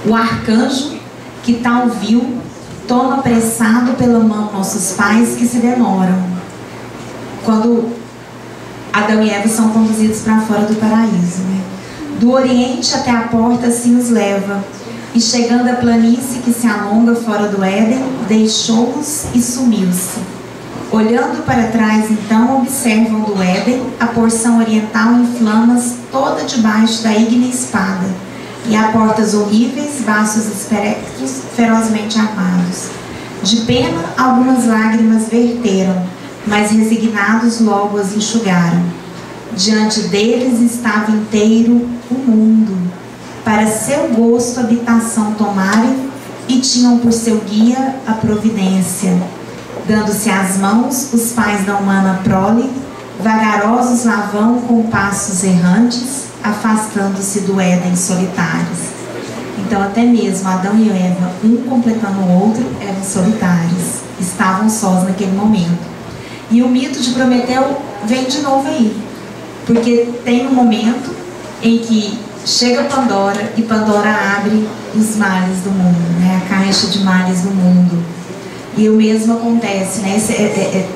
O arcanjo, que tal viu, toma apressado pela mão nossos pais que se demoram. Quando Adão e Eva são conduzidos para fora do paraíso, né? Do oriente até a porta assim os leva, e chegando à planície que se alonga fora do Éden, deixou-os e sumiu-se. Olhando para trás, então, observam do Éden a porção oriental em flamas, toda debaixo da ígnea espada, e há portas horríveis, vasos espectros ferozmente armados. De pena, algumas lágrimas verteram, mas resignados logo as enxugaram. Diante deles estava inteiro o mundo, para seu gosto habitação tomarem, e tinham por seu guia a providência. Dando-se as mãos, os pais da humana prole, vagarosos lá vão com passos errantes, afastando-se do Éden solitários. Então, até mesmo Adão e Eva, um completando o outro, eram solitários, estavam sós naquele momento. E o mito de Prometeu vem de novo aí, porque tem um momento em que chega Pandora e Pandora abre os males do mundo, né? A caixa de males do mundo. E o mesmo acontece, né?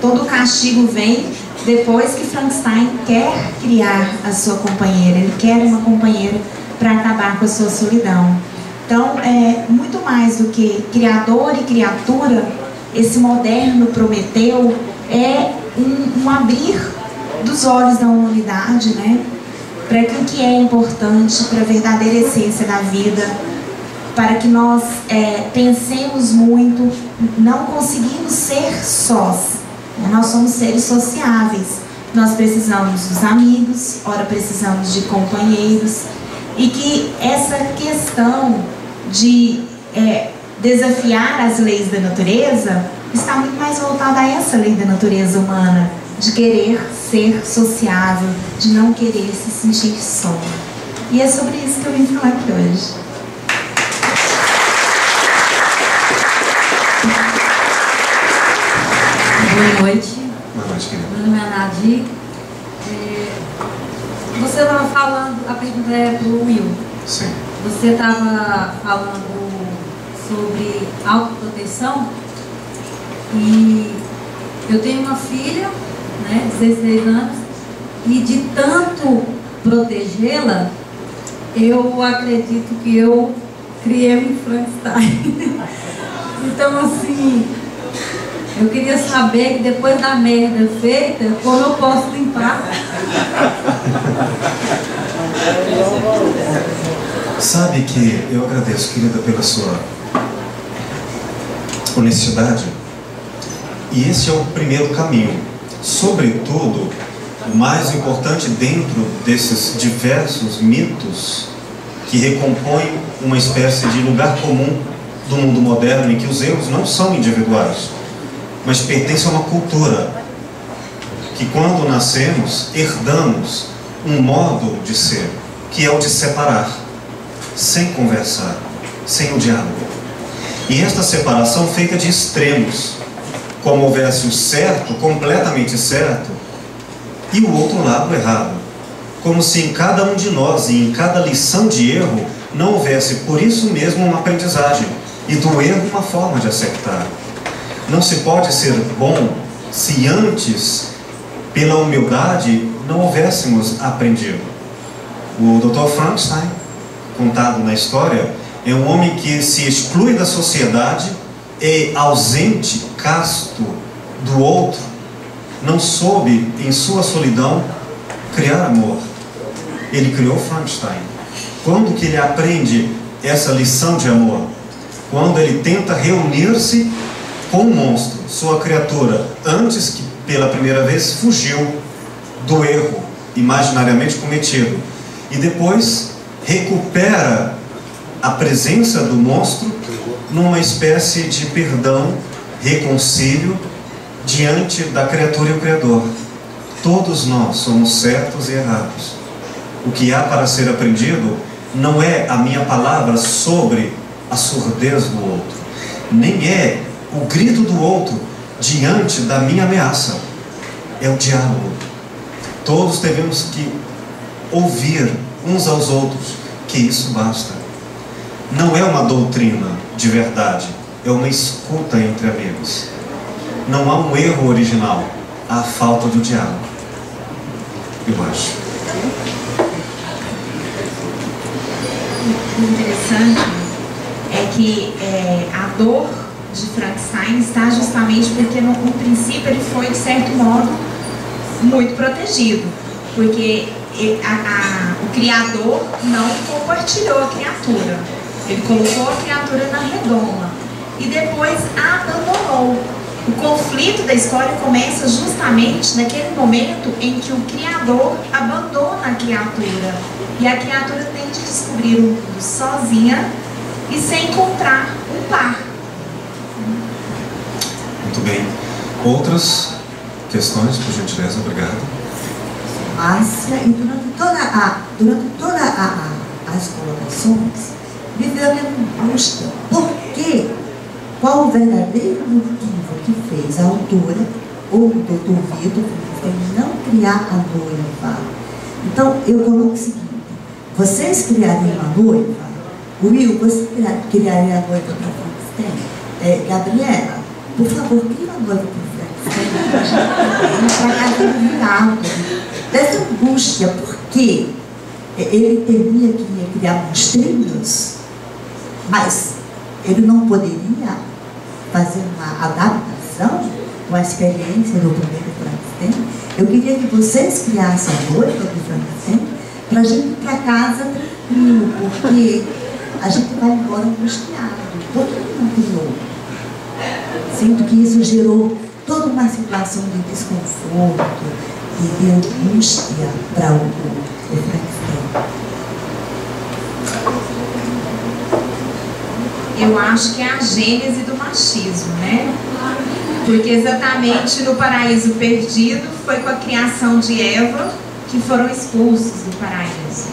Todo o castigo vem depois que Frankenstein quer criar a sua companheira. Ele quer uma companheira para acabar com a sua solidão. Então, muito mais do que criador e criatura, esse moderno Prometeu é um abrir dos olhos da humanidade, né? Para aquilo que é importante, para a verdadeira essência da vida, para que nós pensemos muito, não conseguimos ser sós, né? Nós somos seres sociáveis, nós precisamos dos amigos, ora precisamos de companheiros, e que essa questão de desafiar as leis da natureza está muito mais voltada a essa lei da natureza humana, de querer ser sociável, de não querer se sentir só. E é sobre isso que eu vim falar aqui hoje. Boa noite. Boa noite, querida. Meu nome é Nadir. Você estava falando, a pergunta é para o Will. Sim. Você estava falando sobre autoproteção e eu tenho uma filha, né, 16 anos, e de tanto protegê-la, eu acredito que eu criei um Frankenstein. Então, assim, eu queria saber que depois da merda feita, como eu posso limpar. Sabe que eu agradeço, querida, pela sua honestidade. E esse é o primeiro caminho. Sobretudo, o mais importante dentro desses diversos mitos que recompõem uma espécie de lugar comum do mundo moderno, em que os erros não são individuais, mas pertencem a uma cultura que, quando nascemos, herdamos um modo de ser, que é o de separar, sem conversar, sem o diálogo. E esta separação feita de extremos, como houvesse o certo, completamente certo, e o outro lado errado, como se em cada um de nós e em cada lição de erro não houvesse por isso mesmo uma aprendizagem e do erro uma forma de acertar. Não se pode ser bom se antes, pela humildade, não houvéssemos aprendido. O Dr. Frankenstein, contado na história, é um homem que se exclui da sociedade e, ausente, casto do outro, não soube, em sua solidão, criar amor. Ele criou Frankenstein. Quando que ele aprende essa lição de amor? Quando ele tenta reunir-se com o monstro, sua criatura, antes que pela primeira vez fugiu do erro imaginariamente cometido, e depois recupera a presença do monstro numa espécie de perdão, reconcílio diante da criatura e o Criador. Todos nós somos certos e errados. O que há para ser aprendido não é a minha palavra sobre a surdez do outro, nem é o grito do outro diante da minha ameaça. É o diálogo. Todos devemos que ouvir uns aos outros, que isso basta. Não é uma doutrina de verdade, é uma escuta entre amigos. Não há um erro original, há falta do diálogo, eu acho. O interessante é que a dor de Frankenstein está justamente porque no princípio ele foi, de certo modo, muito protegido, porque o Criador não compartilhou a criatura, ele colocou a criatura na redoma e depois a abandonou. O conflito da história começa justamente naquele momento em que o Criador abandona a criatura e a criatura tem de descobrir o mundo sozinha e sem encontrar um par. Muito bem. Outras questões, por gentileza? Obrigado. Márcia, e durante todas as colocações, viveu a angústia. Por quê? Qual o verdadeiro motivo que fez a autora, ou o Dr. Vitor, não criar a noiva? Então, eu coloco o seguinte: vocês criariam a noiva? Will, você criaria a noiva para Frankenstein? Gabriela, por favor, cria a noiva para Frankenstein. Para casa do diálogo. Dessa angústia, porque ele temia que ia criar monstrinhos, mas ele não poderia fazer uma adaptação com a experiência do primeiro Frankenstein. Eu queria que vocês criassem a noiva do Frankenstein para a gente ir para casa tranquilo, porque a gente vai embora angustiado. Por que ele não criou? Sinto que isso gerou toda uma situação de desconforto e de angústia para o Frankenstein. Eu acho que é a gênese do machismo, né? Porque exatamente no Paraíso Perdido foi com a criação de Eva que foram expulsos do paraíso.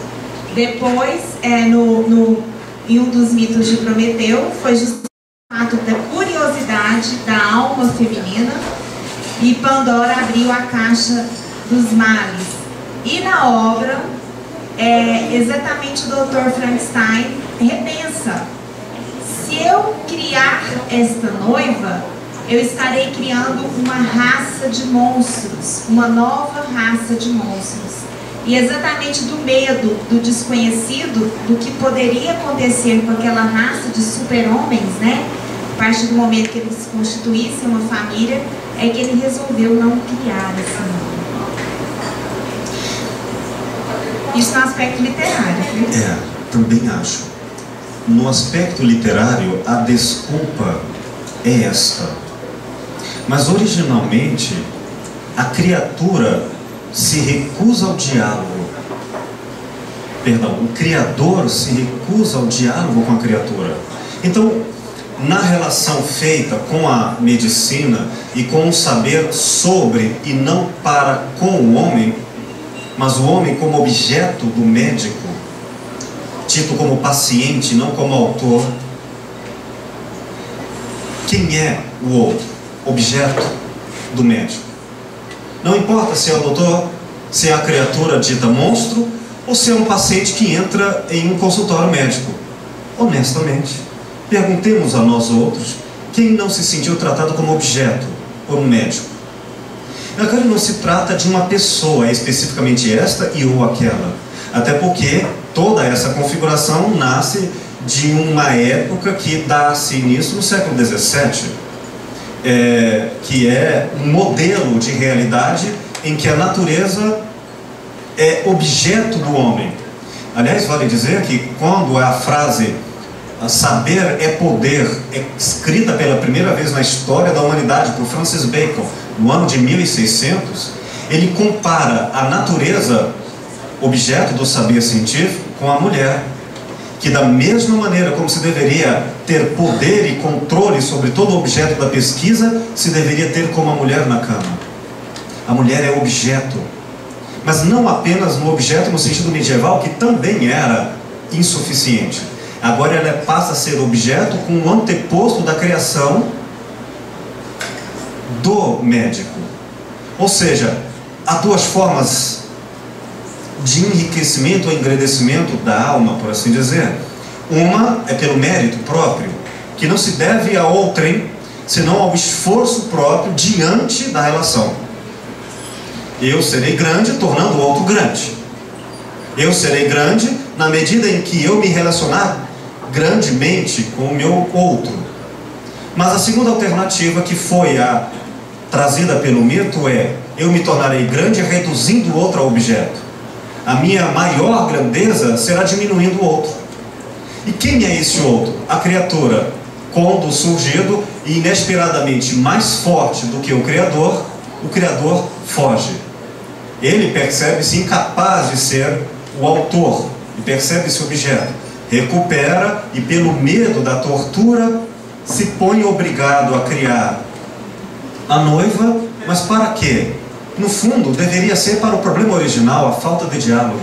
Depois, em um dos mitos de Prometeu, foi justamente o fato da curiosidade da alma feminina e Pandora abriu a caixa dos males. E na obra, exatamente o Dr. Frankenstein repensa: se eu criar esta noiva, eu estarei criando uma raça de monstros, uma nova raça de monstros. E exatamente do medo, do desconhecido, do que poderia acontecer com aquela raça de super-homens, né? A partir do momento que eles constituíssem uma família, é que ele resolveu não criar essa noiva. Isso no aspecto literário, viu? Também acho. No aspecto literário, a desculpa é esta. Mas originalmente, a criatura se recusa ao diálogo. Perdão, o Criador se recusa ao diálogo com a criatura. Então, na relação feita com a medicina e com o saber sobre e não para com o homem, mas o homem como objeto do médico, tido como paciente, não como autor. Quem é o outro? Objeto do médico. Não importa se é o doutor, se é a criatura dita monstro, ou se é um paciente que entra em um consultório médico. Honestamente, perguntemos a nós outros quem não se sentiu tratado como objeto por um médico. Agora não se trata de uma pessoa, especificamente esta e ou aquela, até porque toda essa configuração nasce de uma época que dá-se início no século XVII, que é um modelo de realidade em que a natureza é objeto do homem. Aliás, vale dizer que quando a frase saber é poder é escrita pela primeira vez na história da humanidade por Francis Bacon, no ano de 1600, ele compara a natureza, objeto do saber científico, com a mulher, que da mesma maneira como se deveria ter poder e controle sobre todo objeto da pesquisa, se deveria ter como a mulher na cama. A mulher é objeto, mas não apenas no objeto no sentido medieval, que também era insuficiente. Agora ela passa a ser objeto com um anteposto da criação do médico. Ou seja, há duas formas de enriquecimento ou engrandecimento da alma, por assim dizer. Uma é pelo mérito próprio, que não se deve a outrem, senão ao esforço próprio diante da relação. Eu serei grande tornando o outro grande. Eu serei grande na medida em que eu me relacionar grandemente com o meu outro. Mas a segunda alternativa, que foi a trazida pelo mito, é: eu me tornarei grande reduzindo o outro a objeto. A minha maior grandeza será diminuindo o outro. E quem é esse outro? A criatura, quando surgido e inesperadamente mais forte do que o Criador foge. Ele percebe-se incapaz de ser o autor e percebe-se objeto. Recupera e, pelo medo da tortura, se põe obrigado a criar a noiva, mas para quê? No fundo, deveria ser para o problema original, a falta de diálogo,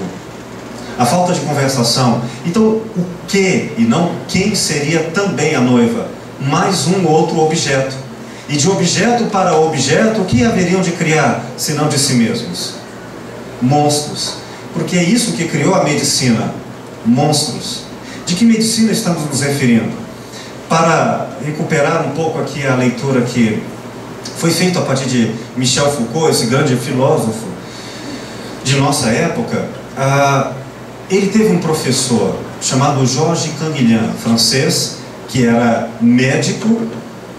a falta de conversação. Então, o que e não quem seria também a noiva? Mais um outro objeto. E de objeto para objeto, o que haveriam de criar, senão de si mesmos? Monstros. Porque é isso que criou a medicina. Monstros. De que medicina estamos nos referindo? Para recuperar um pouco aqui a leitura que foi feita a partir de Michel Foucault, esse grande filósofo de nossa época, ele teve um professor chamado Georges Canguilhem, francês, que era médico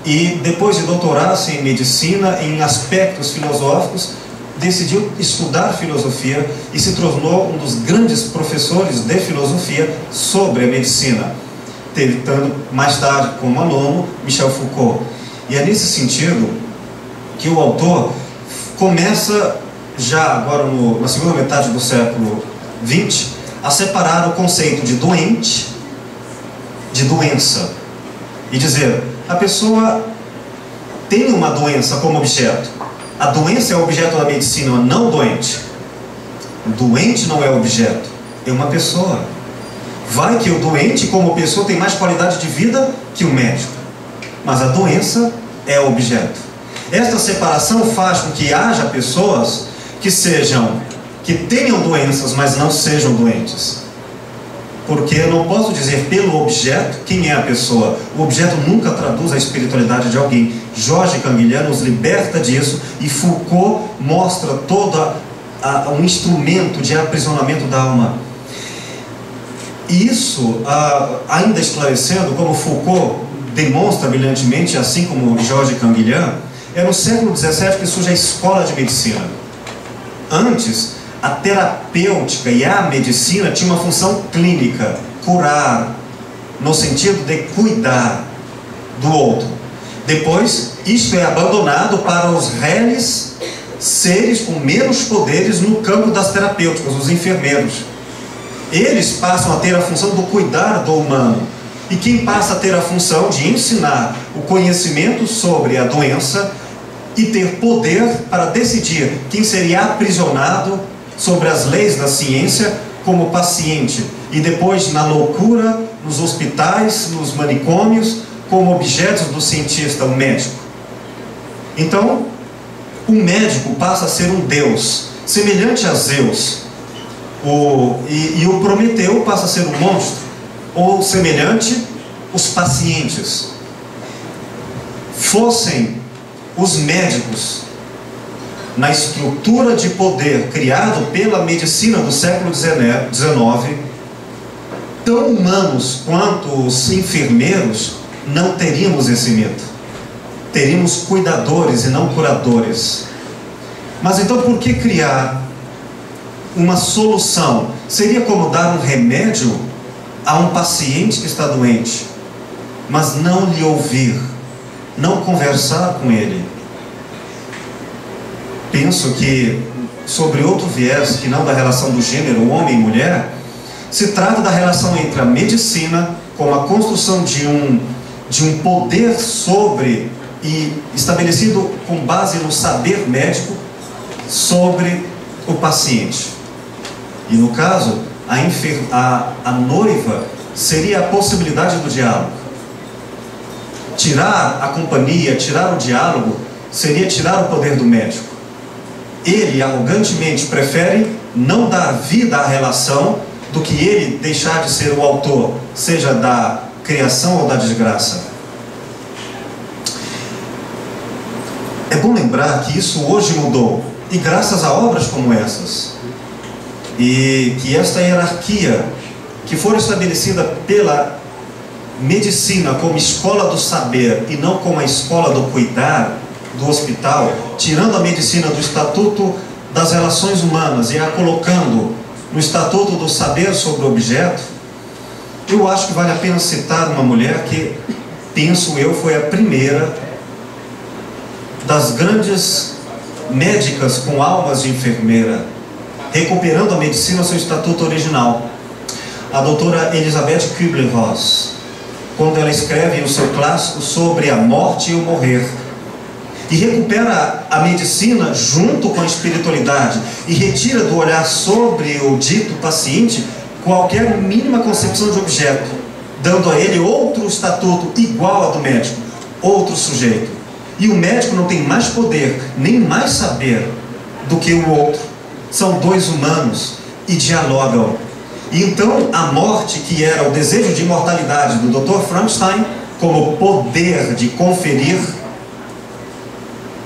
e depois de doutorar-se em medicina, em aspectos filosóficos, decidiu estudar filosofia e se tornou um dos grandes professores de filosofia sobre a medicina, tendo mais tarde como aluno Michel Foucault. E é nesse sentido que o autor começa, já agora na segunda metade do século XX, a separar o conceito de doente de doença e dizer: a pessoa tem uma doença como objeto. A doença é o objeto da medicina, não o doente. O doente não é objeto, é uma pessoa. Vai que o doente, como pessoa, tem mais qualidade de vida que o médico, mas a doença é objeto. Esta separação faz com que haja pessoas que tenham doenças, mas não sejam doentes. Porque eu não posso dizer pelo objeto quem é a pessoa. O objeto nunca traduz a espiritualidade de alguém. Georges Canguilhem nos liberta disso e Foucault mostra todo um instrumento de aprisionamento da alma. E isso, ainda esclarecendo, como Foucault demonstra brilhantemente, assim como Georges Canguilhem, é no século XVII que surge a escola de medicina. Antes, a terapêutica e a medicina tinha uma função clínica, curar, no sentido de cuidar do outro. Depois, isto é abandonado para os reles seres com menos poderes no campo das terapêuticas, os enfermeiros. Eles passam a ter a função do cuidar do humano. E quem passa a ter a função de ensinar o conhecimento sobre a doença e ter poder para decidir quem seria aprisionado sobre as leis da ciência como paciente, e depois na loucura, nos hospitais, nos manicômios, como objetos do cientista, o médico. Então, o médico passa a ser um deus, semelhante a Zeus. E o Prometeu passa a ser um monstro, ou semelhante, os pacientes. Fossem os médicos, na estrutura de poder criado pela medicina do século XIX, tão humanos quanto os enfermeiros, não teríamos esse medo. Teríamos cuidadores e não curadores. Mas então por que criar uma solução? Seria como dar um remédio a um paciente que está doente, mas não lhe ouvir, não conversar com ele. Penso que, sobre outro viés, que não da relação do gênero homem e mulher, se trata da relação entre a medicina, com a construção de um poder sobre, e estabelecido com base no saber médico, sobre o paciente. E no caso, a noiva seria a possibilidade do diálogo. Tirar a companhia, tirar o diálogo, seria tirar o poder do médico. Ele, arrogantemente, prefere não dar vida à relação do que ele deixar de ser o autor, seja da criação ou da desgraça. É bom lembrar que isso hoje mudou, e graças a obras como essas, e que esta hierarquia, que for estabelecida pela medicina como escola do saber e não como a escola do cuidar, do hospital, tirando a medicina do estatuto das relações humanas e a colocando no estatuto do saber sobre o objeto, eu acho que vale a pena citar uma mulher que, penso eu, foi a primeira das grandes médicas com almas de enfermeira, recuperando a medicina ao seu estatuto original, a doutora Elisabeth Kübler-Ross, quando ela escreve o seu clássico sobre a morte e o morrer, e recupera a medicina junto com a espiritualidade e retira do olhar sobre o dito paciente qualquer mínima concepção de objeto, dando a ele outro estatuto igual ao do médico, outro sujeito. E o médico não tem mais poder, nem mais saber do que o outro. São dois humanos e dialogam. E então a morte, que era o desejo de imortalidade do Dr. Frankenstein, como poder de conferir,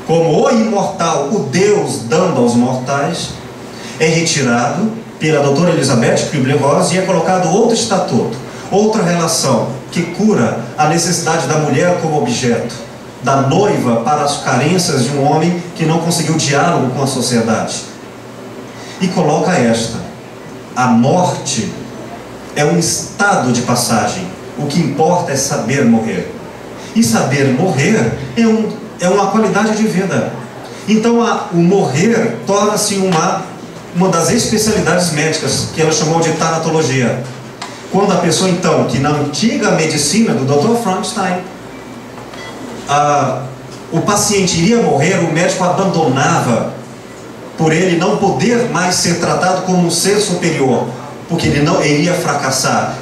como o imortal, o Deus dando aos mortais, é retirado pela doutora Elisabeth Kübler-Ross e é colocado outro estatuto, outra relação, que cura a necessidade da mulher como objeto, da noiva para as carências de um homem que não conseguiu diálogo com a sociedade. E coloca esta: a morte é um estado de passagem, o que importa é saber morrer. E saber morrer é uma qualidade de vida. Então o morrer torna-se uma das especialidades médicas, que ela chamou de tanatologia. Quando a pessoa, então, que na antiga medicina do Dr. Frankenstein, o paciente iria morrer, o médico abandonava, por ele não poder mais ser tratado como um ser superior, porque ele não iria fracassar.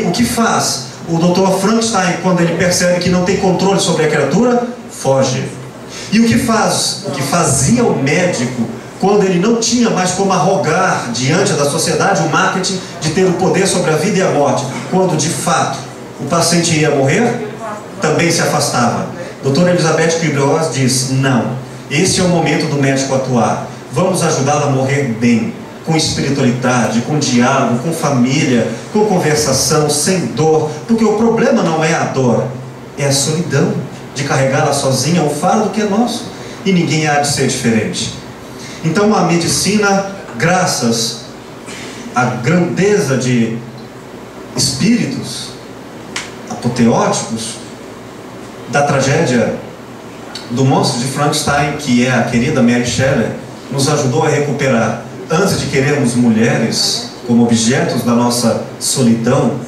O que faz o Dr. Frankenstein quando ele percebe que não tem controle sobre a criatura? Foge. E o que fazia o médico quando ele não tinha mais como arrogar diante da sociedade o marketing de ter o poder sobre a vida e a morte? Quando de fato o paciente ia morrer, também se afastava. Doutora Elisabeth Kübler-Ross diz: não, esse é o momento do médico atuar. Vamos ajudá-lo a morrer bem, com espiritualidade, com diálogo, com família, com conversação, sem dor, porque o problema não é a dor, é a solidão de carregá-la sozinha, o fardo que é nosso, e ninguém há de ser diferente. Então a medicina, graças à grandeza de espíritos apoteóticos da tragédia do monstro de Frankenstein, que é a querida Mary Shelley, nos ajudou a recuperar. Antes de querermos mulheres como objetos da nossa solidão,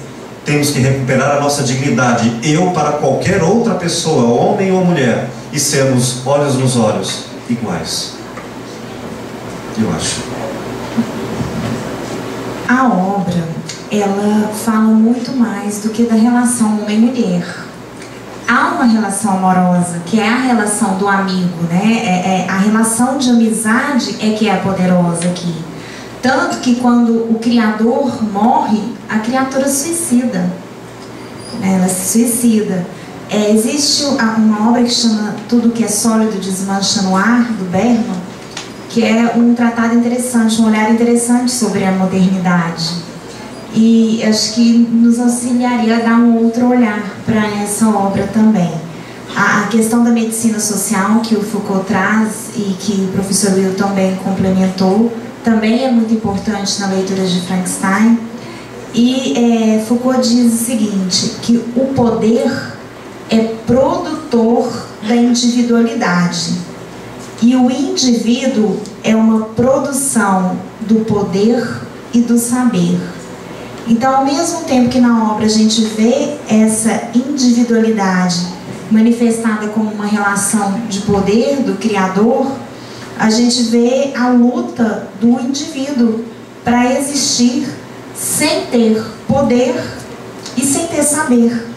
temos que recuperar a nossa dignidade, eu para qualquer outra pessoa, homem ou mulher, e sermos olhos nos olhos, iguais. Eu acho. A obra, ela fala muito mais do que da relação homem-mulher. Há uma relação amorosa, que é a relação do amigo, né? A relação de amizade é que é poderosa aqui. Tanto que quando o criador morre, a criatura suicida. Ela se suicida. Existe uma obra que chama Tudo que é Sólido Desmancha no Ar, do Bergman, que é um tratado interessante, um olhar interessante sobre a modernidade. E acho que nos auxiliaria a dar um outro olhar para essa obra também. A questão da medicina social que o Foucault traz e que o professor Will também complementou, também é muito importante na leitura de Frankenstein. E Foucault diz o seguinte, que o poder é produtor da individualidade e o indivíduo é uma produção do poder e do saber. Então, ao mesmo tempo que na obra a gente vê essa individualidade manifestada como uma relação de poder do criador, a gente vê a luta do indivíduo para existir sem ter poder e sem ter saber.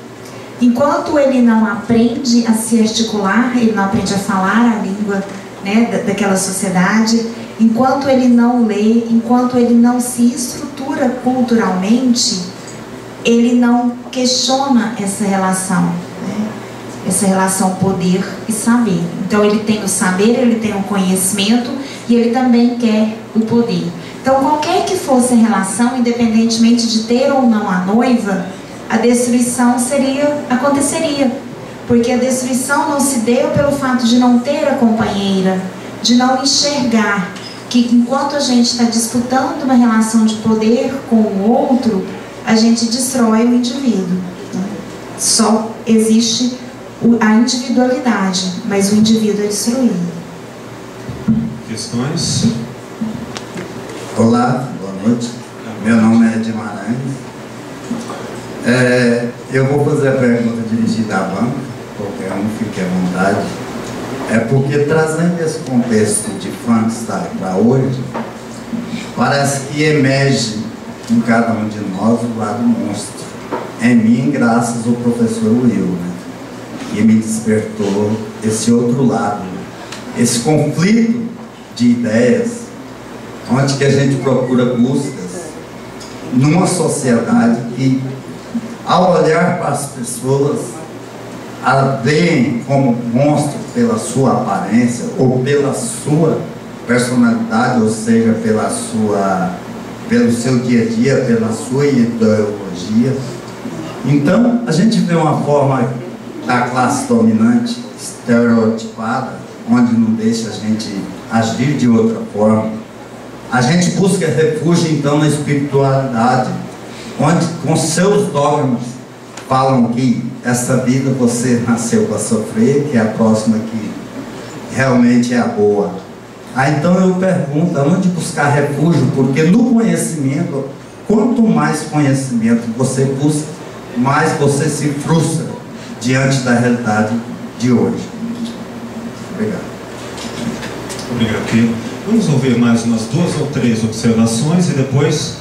Enquanto ele não aprende a se articular, ele não aprende a falar a língua, né, daquela sociedade, enquanto ele não lê, enquanto ele não se estrutura culturalmente, ele não questiona essa relação, né? Essa relação poder e saber. Então ele tem o saber, ele tem o conhecimento e ele também quer o poder. Então qualquer que fosse a relação, independentemente de ter ou não a noiva, a destruição aconteceria. Porque a destruição não se deu pelo fato de não ter a companheira, de não enxergar que enquanto a gente está disputando uma relação de poder com o outro, a gente destrói o indivíduo. Só existe a individualidade, mas o indivíduo é destruído. Questões? Olá, boa noite. Meu nome é Guimarães. Eu vou fazer a pergunta dirigida à banca, qualquer um fique à vontade. É porque, trazendo esse contexto de Frankenstein para hoje, parece que emerge em cada um de nós o lado monstro. Em mim, graças ao professor Will, né, que me despertou esse outro lado, esse conflito de ideias, onde que a gente procura buscas numa sociedade que, ao olhar para as pessoas, a veem como monstro pela sua aparência ou pela sua personalidade, ou seja, pelo seu dia a dia, pela sua ideologia. Então, a gente vê uma forma da classe dominante estereotipada, onde não deixa a gente agir de outra forma. A gente busca refúgio, então, na espiritualidade, onde, com seus dogmas, falam que essa vida você nasceu para sofrer, que é a próxima que realmente é a boa. Então eu pergunto, onde buscar refúgio? Porque no conhecimento, quanto mais conhecimento você busca, mais você se frustra diante da realidade de hoje. Obrigado. Obrigado, Pedro. Vamos ouvir mais umas 2 ou 3 observações e depois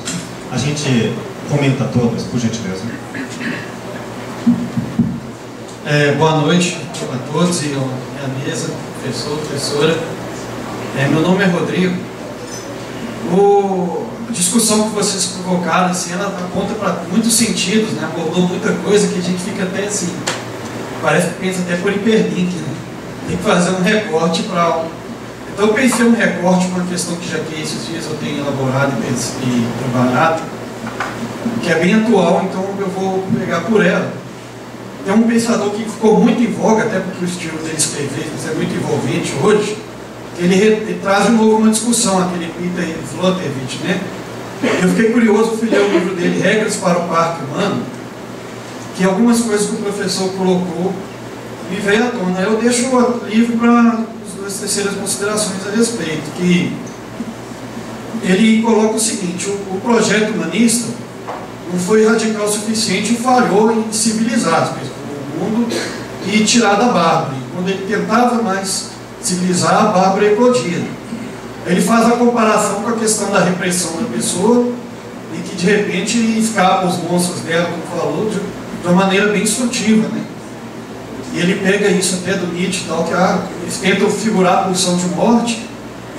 a gente comenta todas, por gentileza. Boa noite a todos e à minha mesa, professor, professora. Meu nome é Rodrigo. A discussão que vocês provocaram, assim, ela aponta para muitos sentidos, né? Abordou muita coisa que a gente fica até assim, parece que pensa até por hiperlink, né? Tem que fazer um recorte para... Então eu pensei um recorte para uma questão que já que esses dias eu tenho elaborado e trabalhado, que é bem atual, então eu vou pegar por ela. Tem um pensador que ficou muito em voga, até porque o estilo dele escrever é muito envolvente hoje, ele traz de novo uma discussão, aquele Peter Sloterdijk, né? Eu fiquei curioso, fui ler o livro dele, Regras para o Parque Humano, que algumas coisas que o professor colocou me veio à tona. Eu deixo o livro para as terceiras considerações a respeito, que ele coloca o seguinte: o projeto humanista não foi radical o suficiente e falhou em civilizar o mundo e tirar da Bárbara. Quando ele tentava mais civilizar, a Bárbara eclodia. Ele faz a comparação com a questão da repressão da pessoa e que de repente escapam os monstros dela, como falou, de uma maneira bem instrutiva, né? E ele pega isso até do Nietzsche e tal, que eles tentam figurar a pulsão de morte,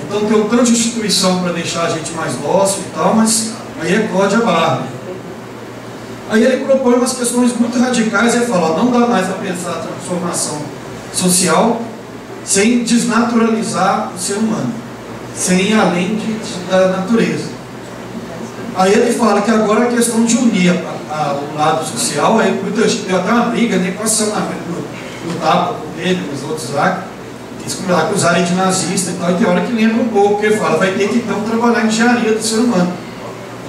Então tem um tanto de instituição para deixar a gente mais dócil e tal, mas aí eclode a barra. Aí ele propõe umas questões muito radicais e ele fala, ó, não dá mais para pensar a transformação social sem desnaturalizar o ser humano, sem ir além da natureza. Aí ele fala que agora a questão de unir o lado social, aí muita gente deu até uma briga, nem posicionamento no tapa com ele, com os outros lá, que acusarem de nazista e tal, e tem hora que lembra um pouco, porque ele fala, vai ter que então trabalhar em engenharia do ser humano,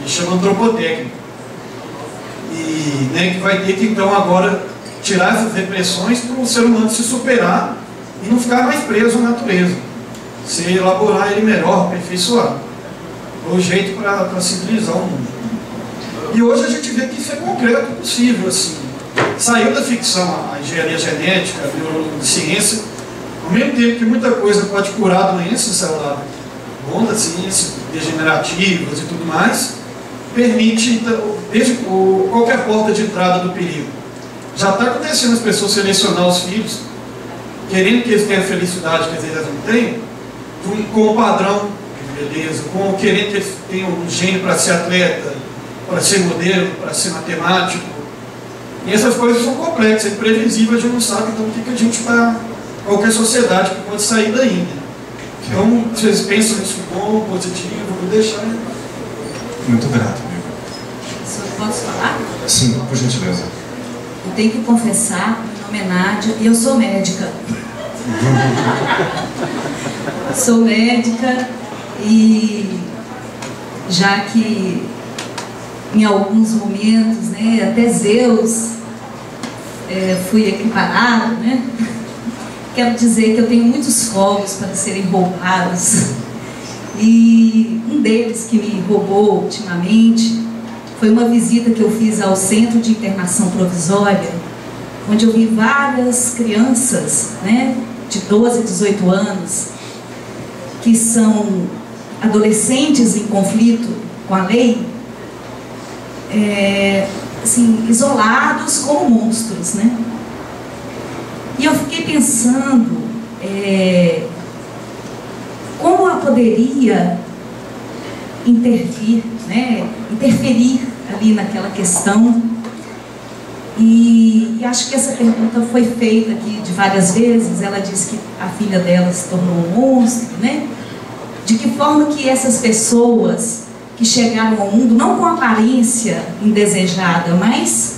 que chama antropotécnico. E né, que vai ter que então agora tirar essas repressões para o ser humano se superar e não ficar mais preso à natureza, se elaborar ele melhor, aperfeiçoar. É o jeito para civilizar o mundo. E hoje a gente vê que isso é concreto, possível, assim. Saiu da ficção a engenharia genética, a ciência, ao mesmo tempo que muita coisa pode curar doenças, sei lá, ondas, ciências degenerativas e tudo mais, permite qualquer porta de entrada do perigo. Já está acontecendo as pessoas selecionar os filhos, querendo que eles tenham a felicidade que às vezes elas não têm, com o padrão de beleza, querendo que eles tenham um gênio para ser atleta, para ser modelo, para ser matemático. E essas coisas são complexas, é imprevisível, a gente não sabe então o que a gente está, qualquer sociedade que pode sair daí. Né? Então, vocês pensam nisso bom, positivo, vou deixar. Muito grato, amigo. Posso falar? Sim, por gentileza. Eu tenho que confessar, meu nome é Nádia e eu sou médica. Sou médica e já que em alguns momentos, né, até Zeus fui equiparado, né? Quero dizer que eu tenho muitos fogos para serem roubados. E um deles que me roubou ultimamente foi uma visita que eu fiz ao Centro de Internação Provisória, onde eu vi várias crianças, né, de 12 a 18 anos, que são adolescentes em conflito com a lei, assim, isolados como monstros, né? E eu fiquei pensando como eu poderia interferir ali naquela questão. E acho que essa pergunta foi feita aqui de várias vezes. Ela disse que a filha dela se tornou um monstro, né? De que forma que essas pessoas que chegaram ao mundo, não com aparência indesejada, mas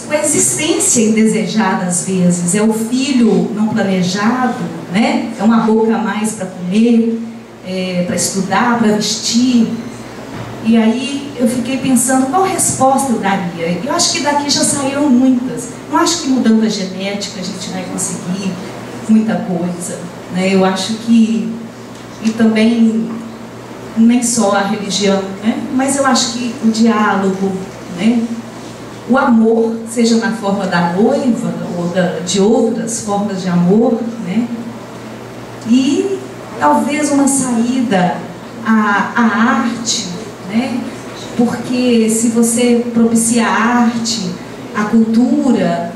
com a existência indesejada às vezes, é o filho não planejado, né? É uma boca a mais para comer, para estudar, para vestir. E aí eu fiquei pensando qual resposta eu daria. Eu acho que daqui já saíram muitas. Não acho que mudando a genética a gente vai conseguir muita coisa, né? Eu acho que, e também nem só a religião, né? Mas eu acho que o diálogo, né? O amor, seja na forma da noiva ou de outras formas de amor, né? E talvez uma saída à arte, né? Porque se você propicia a arte, a cultura,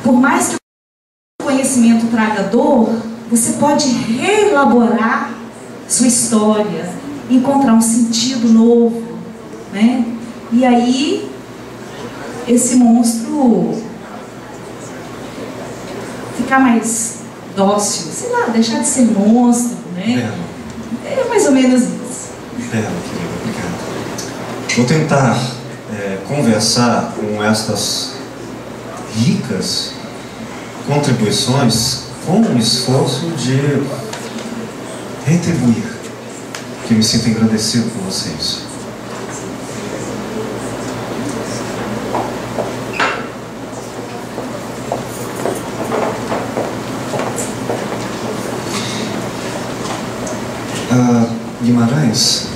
por mais que o conhecimento traga dor, você pode reelaborar sua história, encontrar um sentido novo, né? E aí esse monstro ficar mais dócil, sei lá, deixar de ser monstro, né? É mais ou menos isso. Querida, obrigado. Vou tentar conversar com estas ricas contribuições com um esforço de retribuir, que eu me sinto agradecido por vocês. Guimarães,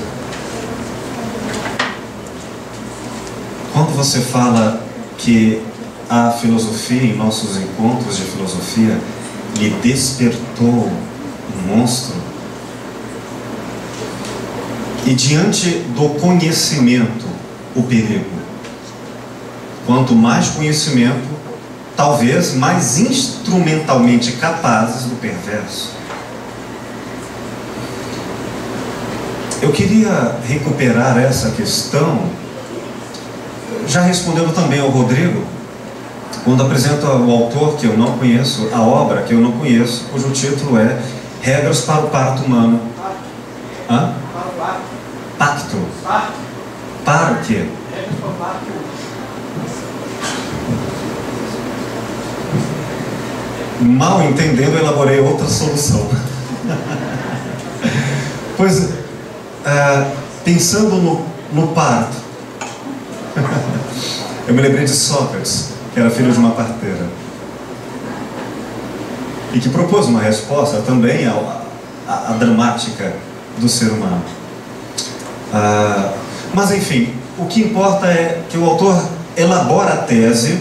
quando você fala que a filosofia, em nossos encontros de filosofia, lhe despertou um monstro, e diante do conhecimento, o perigo. Quanto mais conhecimento, talvez mais instrumentalmente capazes do perverso. Eu queria recuperar essa questão, já respondendo também ao Rodrigo, quando apresenta o autor que eu não conheço, a obra que eu não conheço, cujo título é Regras para o Parto Humano. Hã? Pacto. Para o quê? Mal entendendo, elaborei outra solução. Pois, pensando no parto, eu me lembrei de Sócrates, que era filho de uma parteira, e que propôs uma resposta também à dramática do ser humano. Mas enfim, o que importa é que o autor elabora a tese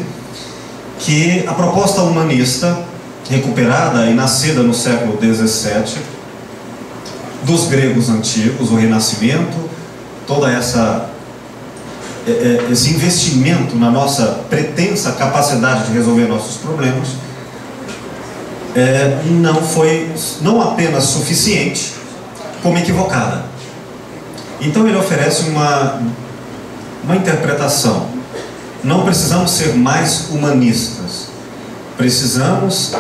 que a proposta humanista, recuperada e nascida no século XVII, dos gregos antigos, o Renascimento, toda esse investimento na nossa pretensa capacidade de resolver nossos problemas, não foi não apenas suficiente, como equivocada. Então ele oferece uma interpretação. Não precisamos ser mais humanistas. Precisamos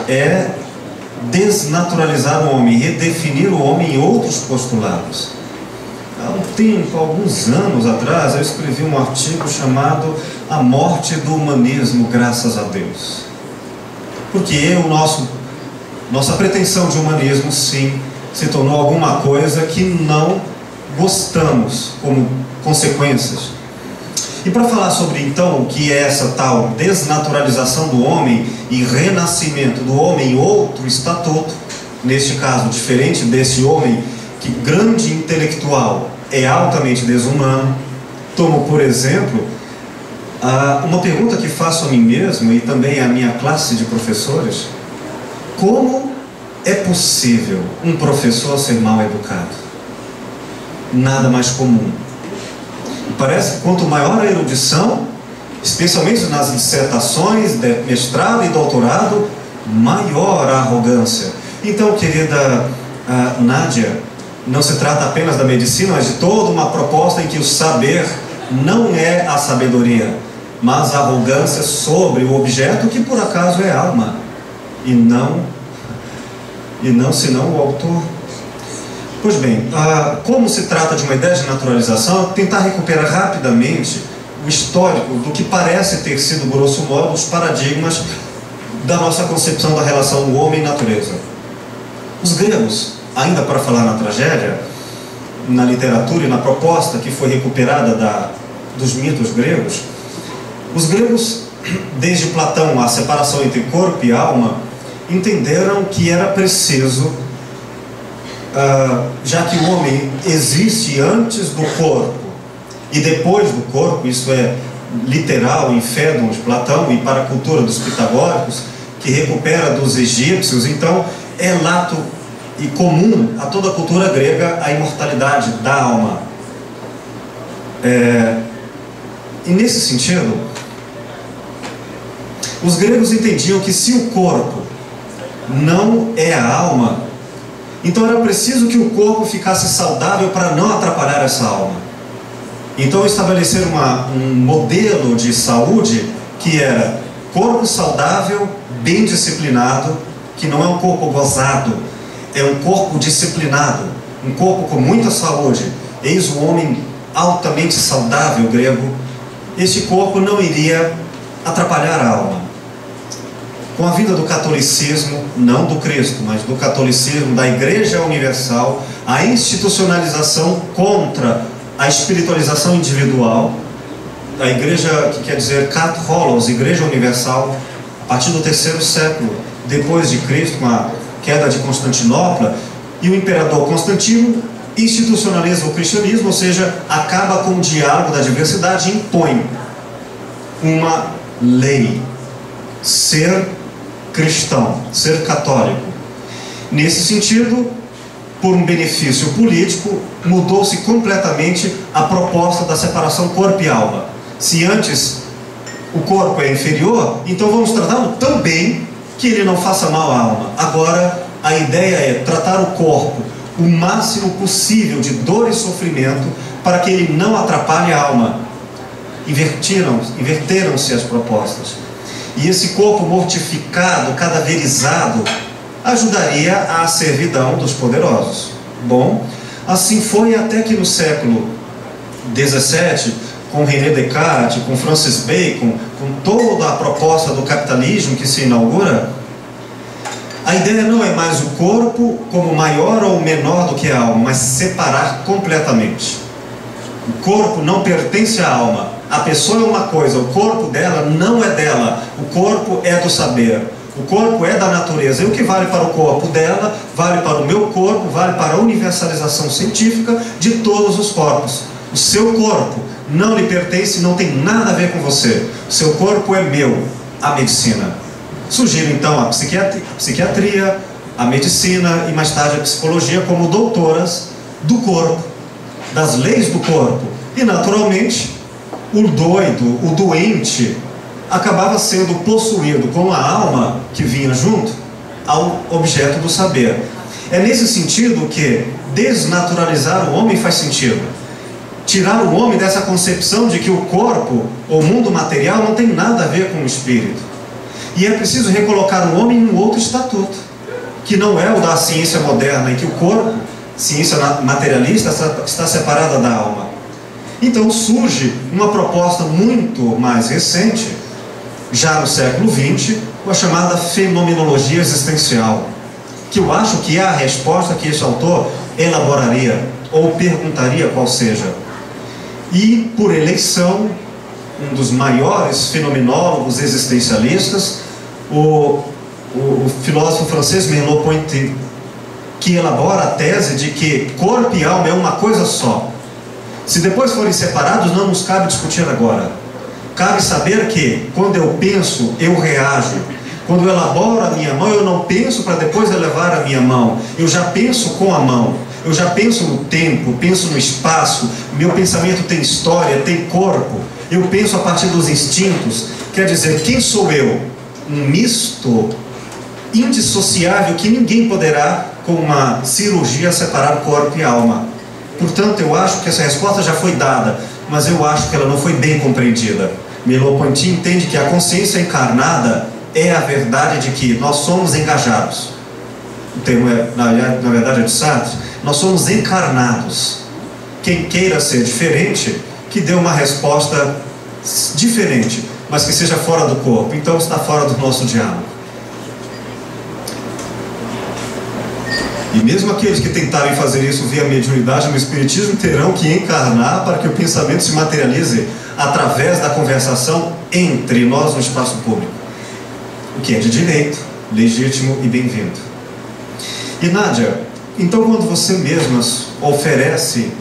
desnaturalizar o homem, redefinir o homem em outros postulados. Há um tempo, alguns anos atrás, eu escrevi um artigo chamado A Morte do Humanismo, Graças a Deus. Porque nossa pretensão de humanismo, sim, se tornou alguma coisa que não gostamos como consequências. E para falar sobre então o que é essa tal desnaturalização do homem e renascimento do homem em outro estatuto, neste caso diferente desse homem que, grande intelectual, é altamente desumano, tomo por exemplo uma pergunta que faço a mim mesmo e também à minha classe de professores: como é possível um professor ser mal educado? Nada mais comum. Parece que quanto maior a erudição, especialmente nas dissertações de mestrado e doutorado, maior a arrogância. Então, querida Nádia, não se trata apenas da medicina, mas de toda uma proposta em que o saber não é a sabedoria, mas a arrogância sobre o objeto que por acaso é alma, e não senão o autor. Pois bem, como se trata de uma ideia de naturalização, tentar recuperar rapidamente o histórico do que parece ter sido, grosso modo, os paradigmas da nossa concepção da relação do homem e natureza. Os gregos, ainda para falar na tragédia, na literatura e na proposta que foi recuperada dos mitos gregos, os gregos, desde Platão, a separação entre corpo e alma, entenderam que era preciso, já que o homem existe antes do corpo e depois do corpo, isso é literal em Fédon de Platão e para a cultura dos pitagóricos, que recupera dos egípcios, então é lato e comum a toda a cultura grega a imortalidade da alma. E nesse sentido, os gregos entendiam que se o corpo não é a alma, então era preciso que o corpo ficasse saudável para não atrapalhar essa alma. Então estabeleceram um modelo de saúde que era corpo saudável, bem disciplinado, que não é um corpo gozado, é um corpo disciplinado, um corpo com muita saúde. Eis o homem altamente saudável grego. Este corpo não iria atrapalhar a alma. Com a vinda do catolicismo, não do Cristo, mas do catolicismo, da Igreja Universal, a institucionalização contra a espiritualização individual, a Igreja, que quer dizer Katholos, Igreja Universal, a partir do terceiro século depois de Cristo, com a queda de Constantinopla, e o imperador Constantino institucionaliza o cristianismo, ou seja, acaba com o diálogo da diversidade e impõe uma lei: ser cristão, ser católico. Nesse sentido, por um benefício político, mudou-se completamente a proposta da separação corpo e alma. Se antes o corpo é inferior, então vamos tratá-lo tão bem que ele não faça mal à alma. Agora a ideia é tratar o corpo o máximo possível de dor e sofrimento para que ele não atrapalhe a alma. Inverteram-se as propostas. E esse corpo mortificado, cadaverizado, ajudaria à servidão dos poderosos. Bom, assim foi até que no século XVII, com René Descartes, com Francis Bacon, com toda a proposta do capitalismo que se inaugura, a ideia não é mais o corpo como maior ou menor do que a alma, mas separar completamente. O corpo não pertence à alma. A pessoa é uma coisa, o corpo dela não é dela. O corpo é do saber. O corpo é da natureza. E o que vale para o corpo dela, vale para o meu corpo, vale para a universalização científica de todos os corpos. O seu corpo não lhe pertence, não tem nada a ver com você. O seu corpo é meu, a medicina. Surgiram então a psiquiatria, a medicina e mais tarde a psicologia como doutoras do corpo, das leis do corpo. E naturalmente, o doido, o doente, acabava sendo possuído com a alma que vinha junto ao objeto do saber. É nesse sentido que desnaturalizar o homem faz sentido. Tirar o homem dessa concepção de que o corpo, ou o mundo material, não tem nada a ver com o espírito. E é preciso recolocar o homem em um outro estatuto, que não é o da ciência moderna, em que o corpo, ciência materialista, está separada da alma. Então surge uma proposta muito mais recente, já no século XX, com a chamada fenomenologia existencial, que eu acho que é a resposta que esse autor elaboraria, ou perguntaria qual seja. E, por eleição, um dos maiores fenomenólogos existencialistas, o filósofo francês Merleau-Ponty, que elabora a tese de que corpo e alma é uma coisa só. Se depois forem separados, não nos cabe discutir agora. Cabe saber que, quando eu penso, eu reajo. Quando eu elaboro a minha mão, eu não penso para depois elevar a minha mão. Eu já penso com a mão. Eu já penso no tempo, penso no espaço. Meu pensamento tem história, tem corpo. Eu penso a partir dos instintos. Quer dizer, quem sou eu? Um misto indissociável que ninguém poderá, com uma cirurgia, separar corpo e alma. Portanto, eu acho que essa resposta já foi dada, mas eu acho que ela não foi bem compreendida. Merleau-Ponty entende que a consciência encarnada é a verdade de que nós somos engajados. O termo é, na verdade, é de Sartre. Nós somos encarnados. Quem queira ser diferente, que dê uma resposta diferente, mas que seja fora do corpo. Então está fora do nosso diálogo. E mesmo aqueles que tentarem fazer isso via mediunidade no espiritismo terão que encarnar para que o pensamento se materialize através da conversação entre nós no espaço público. O que é de direito, legítimo e bem-vindo. E Nádia, então quando você mesma oferece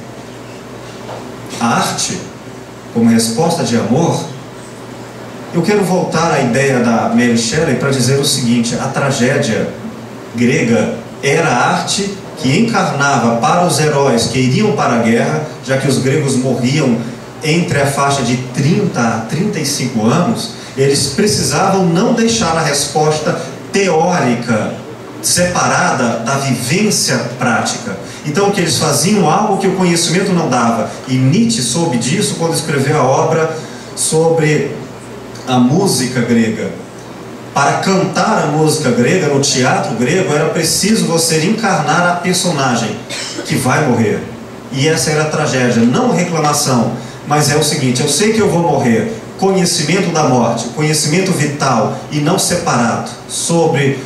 a arte como resposta de amor, eu quero voltar à ideia da Mary Shelley para dizer o seguinte: a tragédia grega era a arte que encarnava para os heróis que iriam para a guerra, já que os gregos morriam entre a faixa de 30 a 35 anos, eles precisavam não deixar a resposta teórica separada da vivência prática. Então, que eles faziam algo que o conhecimento não dava. E Nietzsche soube disso quando escreveu a obra sobre a música grega. Para cantar a música grega, no teatro grego, era preciso você encarnar a personagem que vai morrer. E essa era a tragédia, não reclamação, mas é o seguinte: eu sei que eu vou morrer. Conhecimento da morte, conhecimento vital e não separado sobre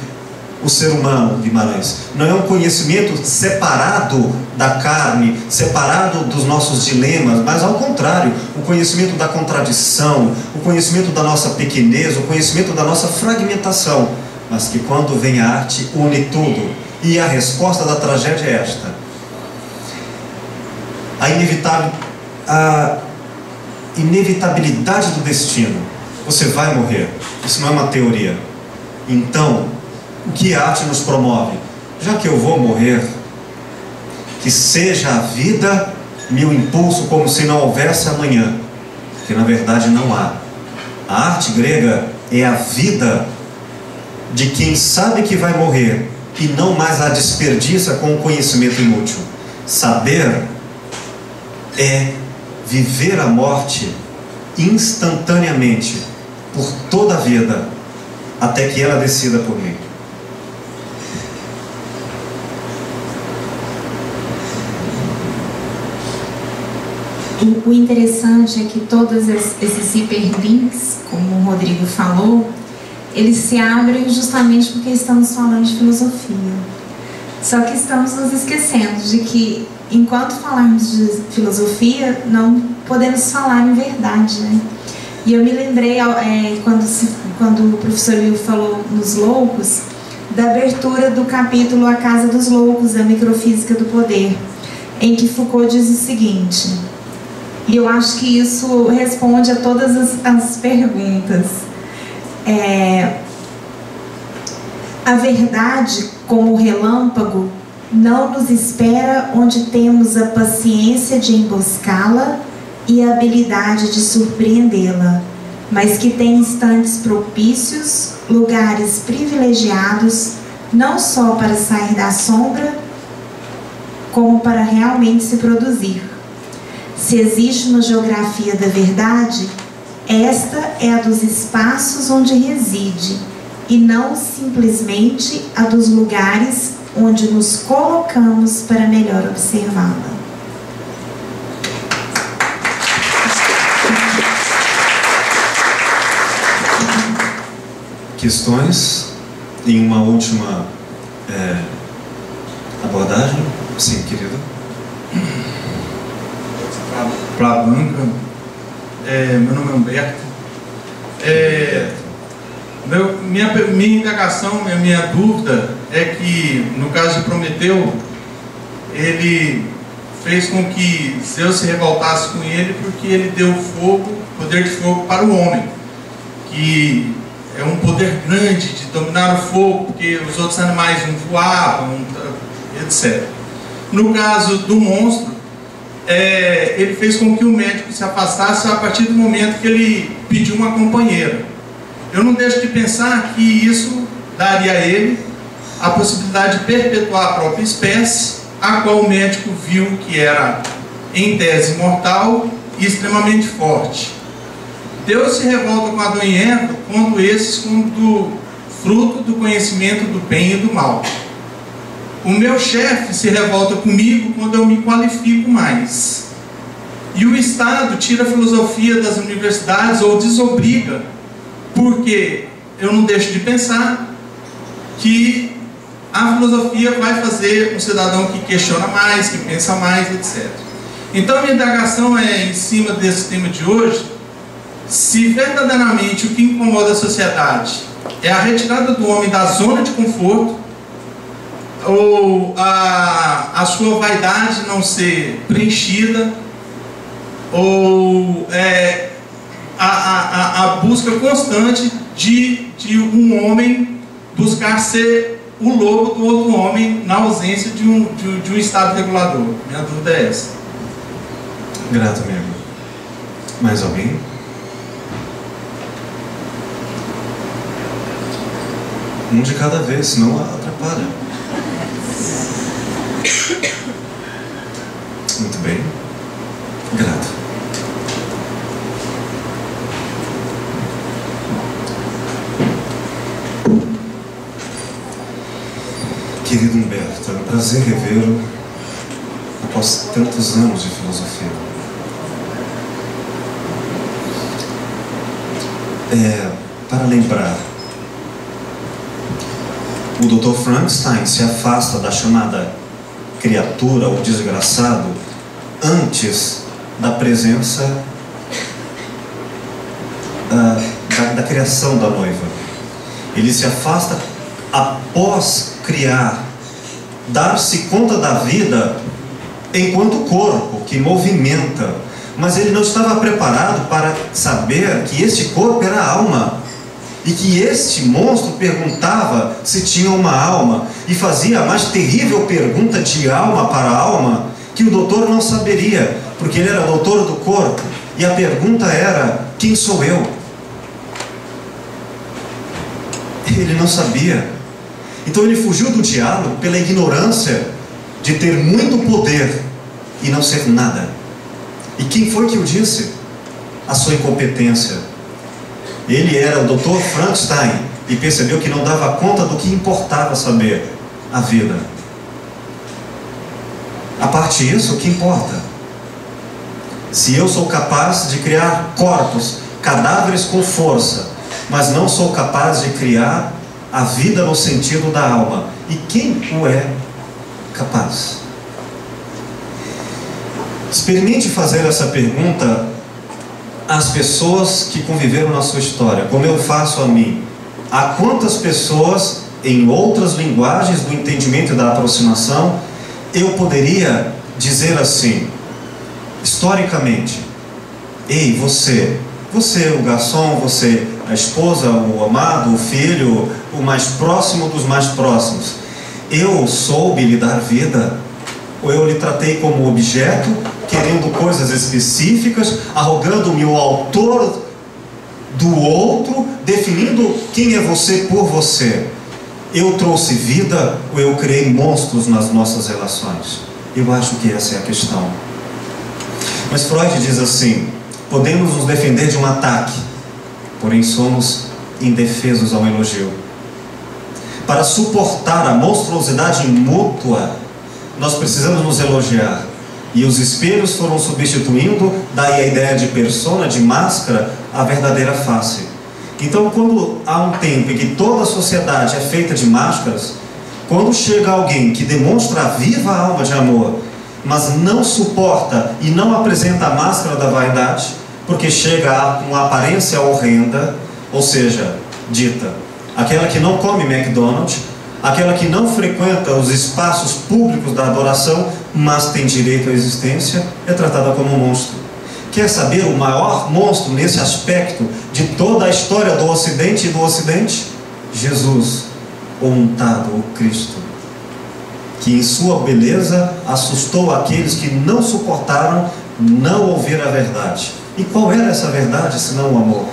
o ser humano, Guimarães. Não é um conhecimento separado da carne, separado dos nossos dilemas, mas ao contrário, o conhecimento da contradição, o conhecimento da nossa pequenez, o conhecimento da nossa fragmentação, mas que quando vem a arte une tudo. E a resposta da tragédia é esta: a inevitabilidade do destino. Você vai morrer. Isso não é uma teoria. Então, o que a arte nos promove? Já que eu vou morrer, que seja a vida meu impulso, como se não houvesse amanhã, que na verdade não há. A arte grega é a vida de quem sabe que vai morrer e não mais a desperdiça com o conhecimento inútil. Saber é viver a morte instantaneamente, por toda a vida, até que ela decida por mim. O interessante é que todos esses hiperlinks, como o Rodrigo falou, eles se abrem justamente porque estamos falando de filosofia. Só que estamos nos esquecendo de que, enquanto falarmos de filosofia, não podemos falar em verdade, né? E eu me lembrei, quando o professor Will falou nos Loucos, da abertura do capítulo A Casa dos Loucos, da Microfísica do Poder, em que Foucault diz o seguinte, e eu acho que isso responde a todas as perguntas. A verdade, como relâmpago, não nos espera onde temos a paciência de emboscá-la e a habilidade de surpreendê-la, mas que tem instantes propícios, lugares privilegiados, não só para sair da sombra, como para realmente se produzir. Se existe uma geografia da verdade, esta é a dos espaços onde reside, e não simplesmente a dos lugares onde nos colocamos para melhor observá-la. Questões? Em uma última abordagem? Sim, querido. Para a banca, meu nome é Humberto. Minha indagação, minha dúvida é que, no caso de Prometeu, ele fez com que Zeus se revoltasse com ele porque ele deu poder de fogo para o homem, que é um poder grande de dominar o fogo, porque os outros animais não voavam, etc. No caso do monstro, ele fez com que o médico se afastasse a partir do momento que ele pediu uma companheira. Eu não deixo de pensar que isso daria a ele a possibilidade de perpetuar a própria espécie, a qual o médico viu que era, em tese, mortal e extremamente forte. Deus se revolta com Adão e Eva quando esses como fruto do conhecimento do bem e do mal. O meu chefe se revolta comigo quando eu me qualifico mais. E o Estado tira a filosofia das universidades ou desobriga, porque eu não deixo de pensar que a filosofia vai fazer um cidadão que questiona mais, que pensa mais, etc. Então a minha indagação é, em cima desse tema de hoje, se verdadeiramente o que incomoda a sociedade é a retirada do homem da zona de conforto, ou a sua vaidade não ser preenchida, ou a busca constante de um homem buscar ser o lobo do outro homem na ausência de um Estado regulador. Minha dúvida é essa. Grato, amigo. Mais alguém? Um de cada vez, senão atrapalha. Muito bem. Grato. Querido Humberto, é um prazer revê-lo após tantos anos de filosofia. Para lembrar, o Dr. Frankenstein se afasta da chamada criatura ou desgraçado antes da presença da criação da noiva. Ele se afasta após criar, dar-se conta da vida enquanto corpo que movimenta, mas ele não estava preparado para saber que este corpo era a alma, e que este monstro perguntava se tinha uma alma, e fazia a mais terrível pergunta de alma para alma, que o doutor não saberia, porque ele era doutor do corpo, e a pergunta era: quem sou eu? Ele não sabia. Então ele fugiu do diálogo pela ignorância de ter muito poder e não ser nada. E quem foi que o disse? A sua incompetência. Ele era o Dr. Frankenstein e percebeu que não dava conta do que importava saber: a vida. A parte disso, o que importa? Se eu sou capaz de criar corpos, cadáveres com força, mas não sou capaz de criar a vida no sentido da alma, e quem o é capaz? Experimente fazer essa pergunta às pessoas que conviveram na sua história, como eu faço a mim. Há quantas pessoas, em outras linguagens do entendimento e da aproximação, eu poderia dizer assim, historicamente: ei, você o garçom, você a esposa, o amado, o filho, o mais próximo dos mais próximos, eu soube lhe dar vida? Ou eu lhe tratei como objeto, querendo coisas específicas, arrogando-me o autor do outro, definindo quem é você por você? Eu trouxe vida ou eu criei monstros nas nossas relações? Eu acho que essa é a questão. Mas Freud diz assim: podemos nos defender de um ataque, porém somos indefesos ao elogio. Para suportar a monstruosidade mútua, nós precisamos nos elogiar. E os espelhos foram substituindo, daí a ideia de persona, de máscara, a verdadeira face. Então, quando há um tempo em que toda a sociedade é feita de máscaras, quando chega alguém que demonstra a viva alma de amor, mas não suporta e não apresenta a máscara da vaidade, porque chega a uma aparência horrenda, ou seja, dita, aquela que não come McDonald's, aquela que não frequenta os espaços públicos da adoração, mas tem direito à existência, é tratada como um monstro. Quer saber o maior monstro nesse aspecto de toda a história do Ocidente e do Ocidente? Jesus, o untado, o Cristo, que em sua beleza assustou aqueles que não suportaram não ouvir a verdade. E qual era essa verdade, senão o amor?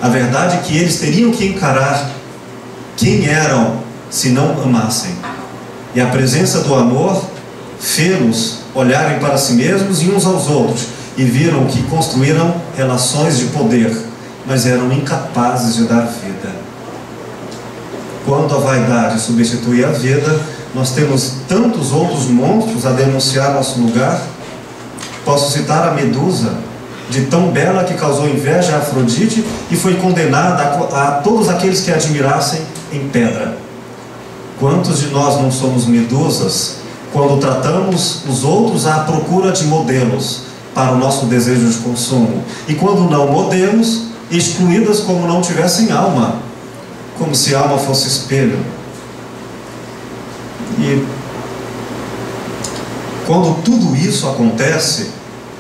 A verdade que eles teriam que encarar quem eram se não amassem. E a presença do amor fê-los olharem para si mesmos e uns aos outros, e viram que construíram relações de poder, mas eram incapazes de dar vida. Quando a vaidade substitui a vida, nós temos tantos outros monstros a denunciar nosso lugar. Posso citar a Medusa, de tão bela que causou inveja a Afrodite e foi condenada a todos aqueles que a admirassem em pedra. Quantos de nós não somos medusas quando tratamos os outros à procura de modelos para o nosso desejo de consumo, e quando não modelos, excluídas como não tivessem alma, como se a alma fosse espelho? E quando tudo isso acontece,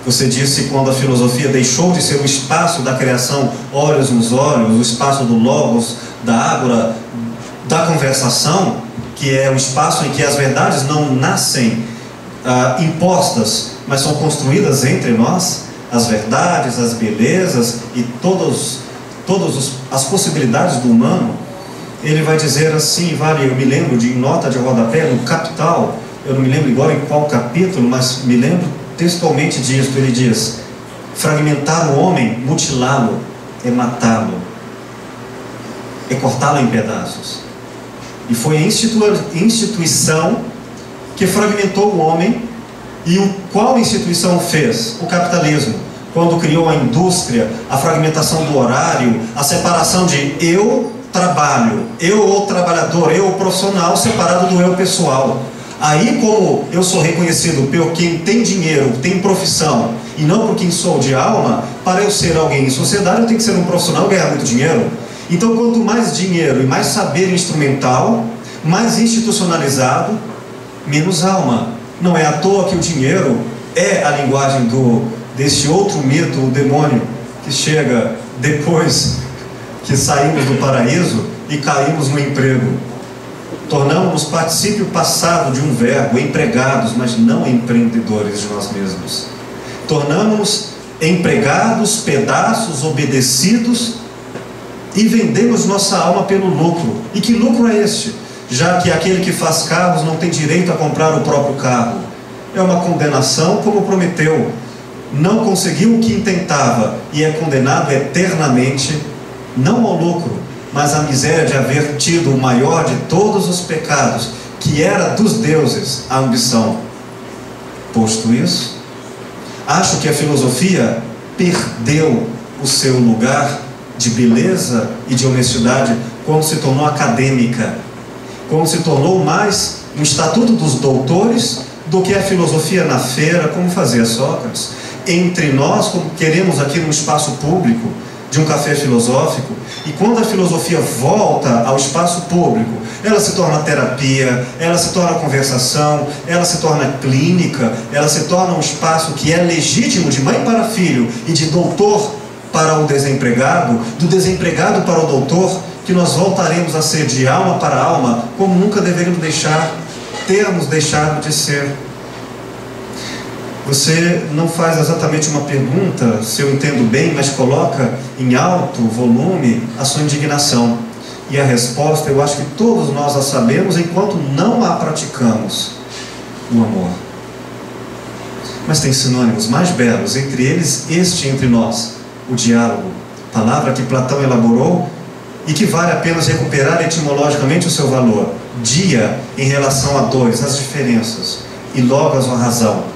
você disse, quando a filosofia deixou de ser o espaço da criação olhos nos olhos, o espaço do logos, da ágora, da conversação, que é o espaço em que as verdades não nascem impostas, mas são construídas entre nós, as verdades, as belezas e todas as possibilidades do humano. Ele vai dizer assim, vale, eu me lembro de nota de rodapé, no Capital, eu não me lembro agora em qual capítulo, mas me lembro textualmente disso. Ele diz: fragmentar o homem, mutilá-lo, é matá-lo, é cortá-lo em pedaços. E foi a instituição que fragmentou o homem. E qual instituição fez? O capitalismo, quando criou a indústria, a fragmentação do horário, a separação de eu trabalho, eu o trabalhador, eu o profissional, separado do eu pessoal. Aí, como eu sou reconhecido por quem tem dinheiro, tem profissão, e não por quem sou de alma, para eu ser alguém em sociedade, eu tenho que ser um profissional e ganhar muito dinheiro. Então, quanto mais dinheiro e mais saber instrumental, mais institucionalizado, menos alma. Não é à toa que o dinheiro é a linguagem desse outro mito, o demônio, que chega depois que saímos do paraíso e caímos no emprego. Tornamos-nos particípio passado de um verbo, empregados, mas não empreendedores de nós mesmos. Tornamos-nos empregados, pedaços, obedecidos, e vendemos nossa alma pelo lucro. E que lucro é este? Já que aquele que faz carros não tem direito a comprar o próprio carro. É uma condenação, como prometeu. Não conseguiu o que intentava e é condenado eternamente, não ao lucro, mas à miséria de haver tido o maior de todos os pecados, que era dos deuses, a ambição. Posto isso, acho que a filosofia perdeu o seu lugar de beleza e de honestidade quando se tornou acadêmica, quando se tornou mais um estatuto dos doutores do que a filosofia na feira, como fazia Sócrates. Entre nós, como queremos aqui no espaço público de um café filosófico, e quando a filosofia volta ao espaço público, ela se torna terapia, ela se torna conversação, ela se torna clínica, ela se torna um espaço que é legítimo de mãe para filho e de doutor para o desempregado, do desempregado para o doutor, que nós voltaremos a ser de alma para alma, como nunca deveríamos termos deixado de ser. Você não faz exatamente uma pergunta, se eu entendo bem, mas coloca em alto volume a sua indignação. E a resposta, eu acho que todos nós a sabemos, enquanto não a praticamos: o amor. Mas tem sinônimos mais belos, entre eles este entre nós, o diálogo, palavra que Platão elaborou e que vale apenas recuperar etimologicamente o seu valor. Dia em relação a dois, as diferenças, e logos a razão.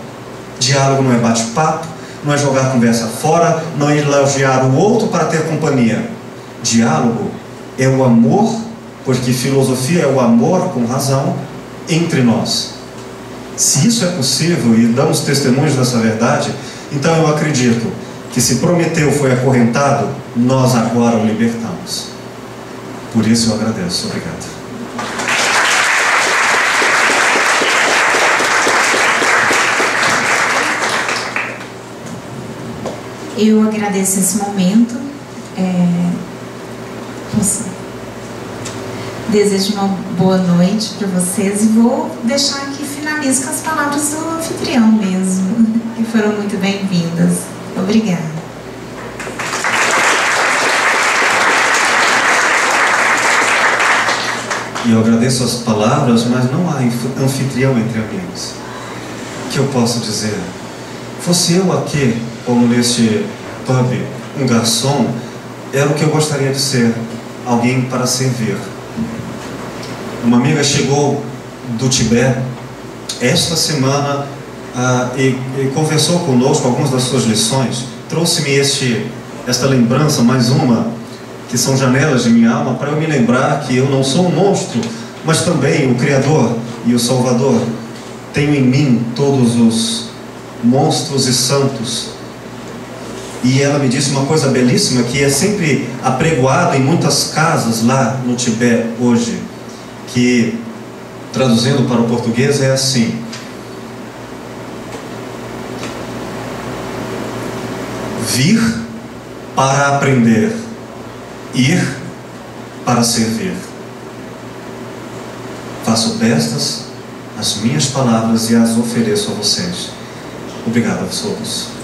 Diálogo não é bate-papo, não é jogar conversa fora, não é elogiar o outro para ter companhia. Diálogo é o amor, porque filosofia é o amor com razão entre nós. Se isso é possível e damos testemunhos dessa verdade, então eu acredito que se Prometeu foi acorrentado, nós agora o libertamos. Por isso eu agradeço. Obrigado. Eu agradeço esse momento. Desejo uma boa noite para vocês e vou deixar aqui, finalizo com as palavras do anfitrião mesmo, que foram muito bem-vindas. Obrigada. E eu agradeço as palavras, mas não há anfitrião entre amigos. O que eu posso dizer? Fosse eu aqui, como neste pub, um garçom, era o que eu gostaria de ser, alguém para servir. Uma amiga chegou do Tibete esta semana e conversou conosco algumas das suas lições. Trouxe-me esta lembrança, mais uma, que são janelas de minha alma, para eu me lembrar que eu não sou um monstro, mas também o Criador e o Salvador. Tenho em mim todos os monstros e santos. E ela me disse uma coisa belíssima, que é sempre apregoada em muitas casas lá no Tibete hoje, que, traduzindo para o português, é assim: vir para aprender, ir para servir. Faço destas as minhas palavras e as ofereço a vocês. Obrigado a todos.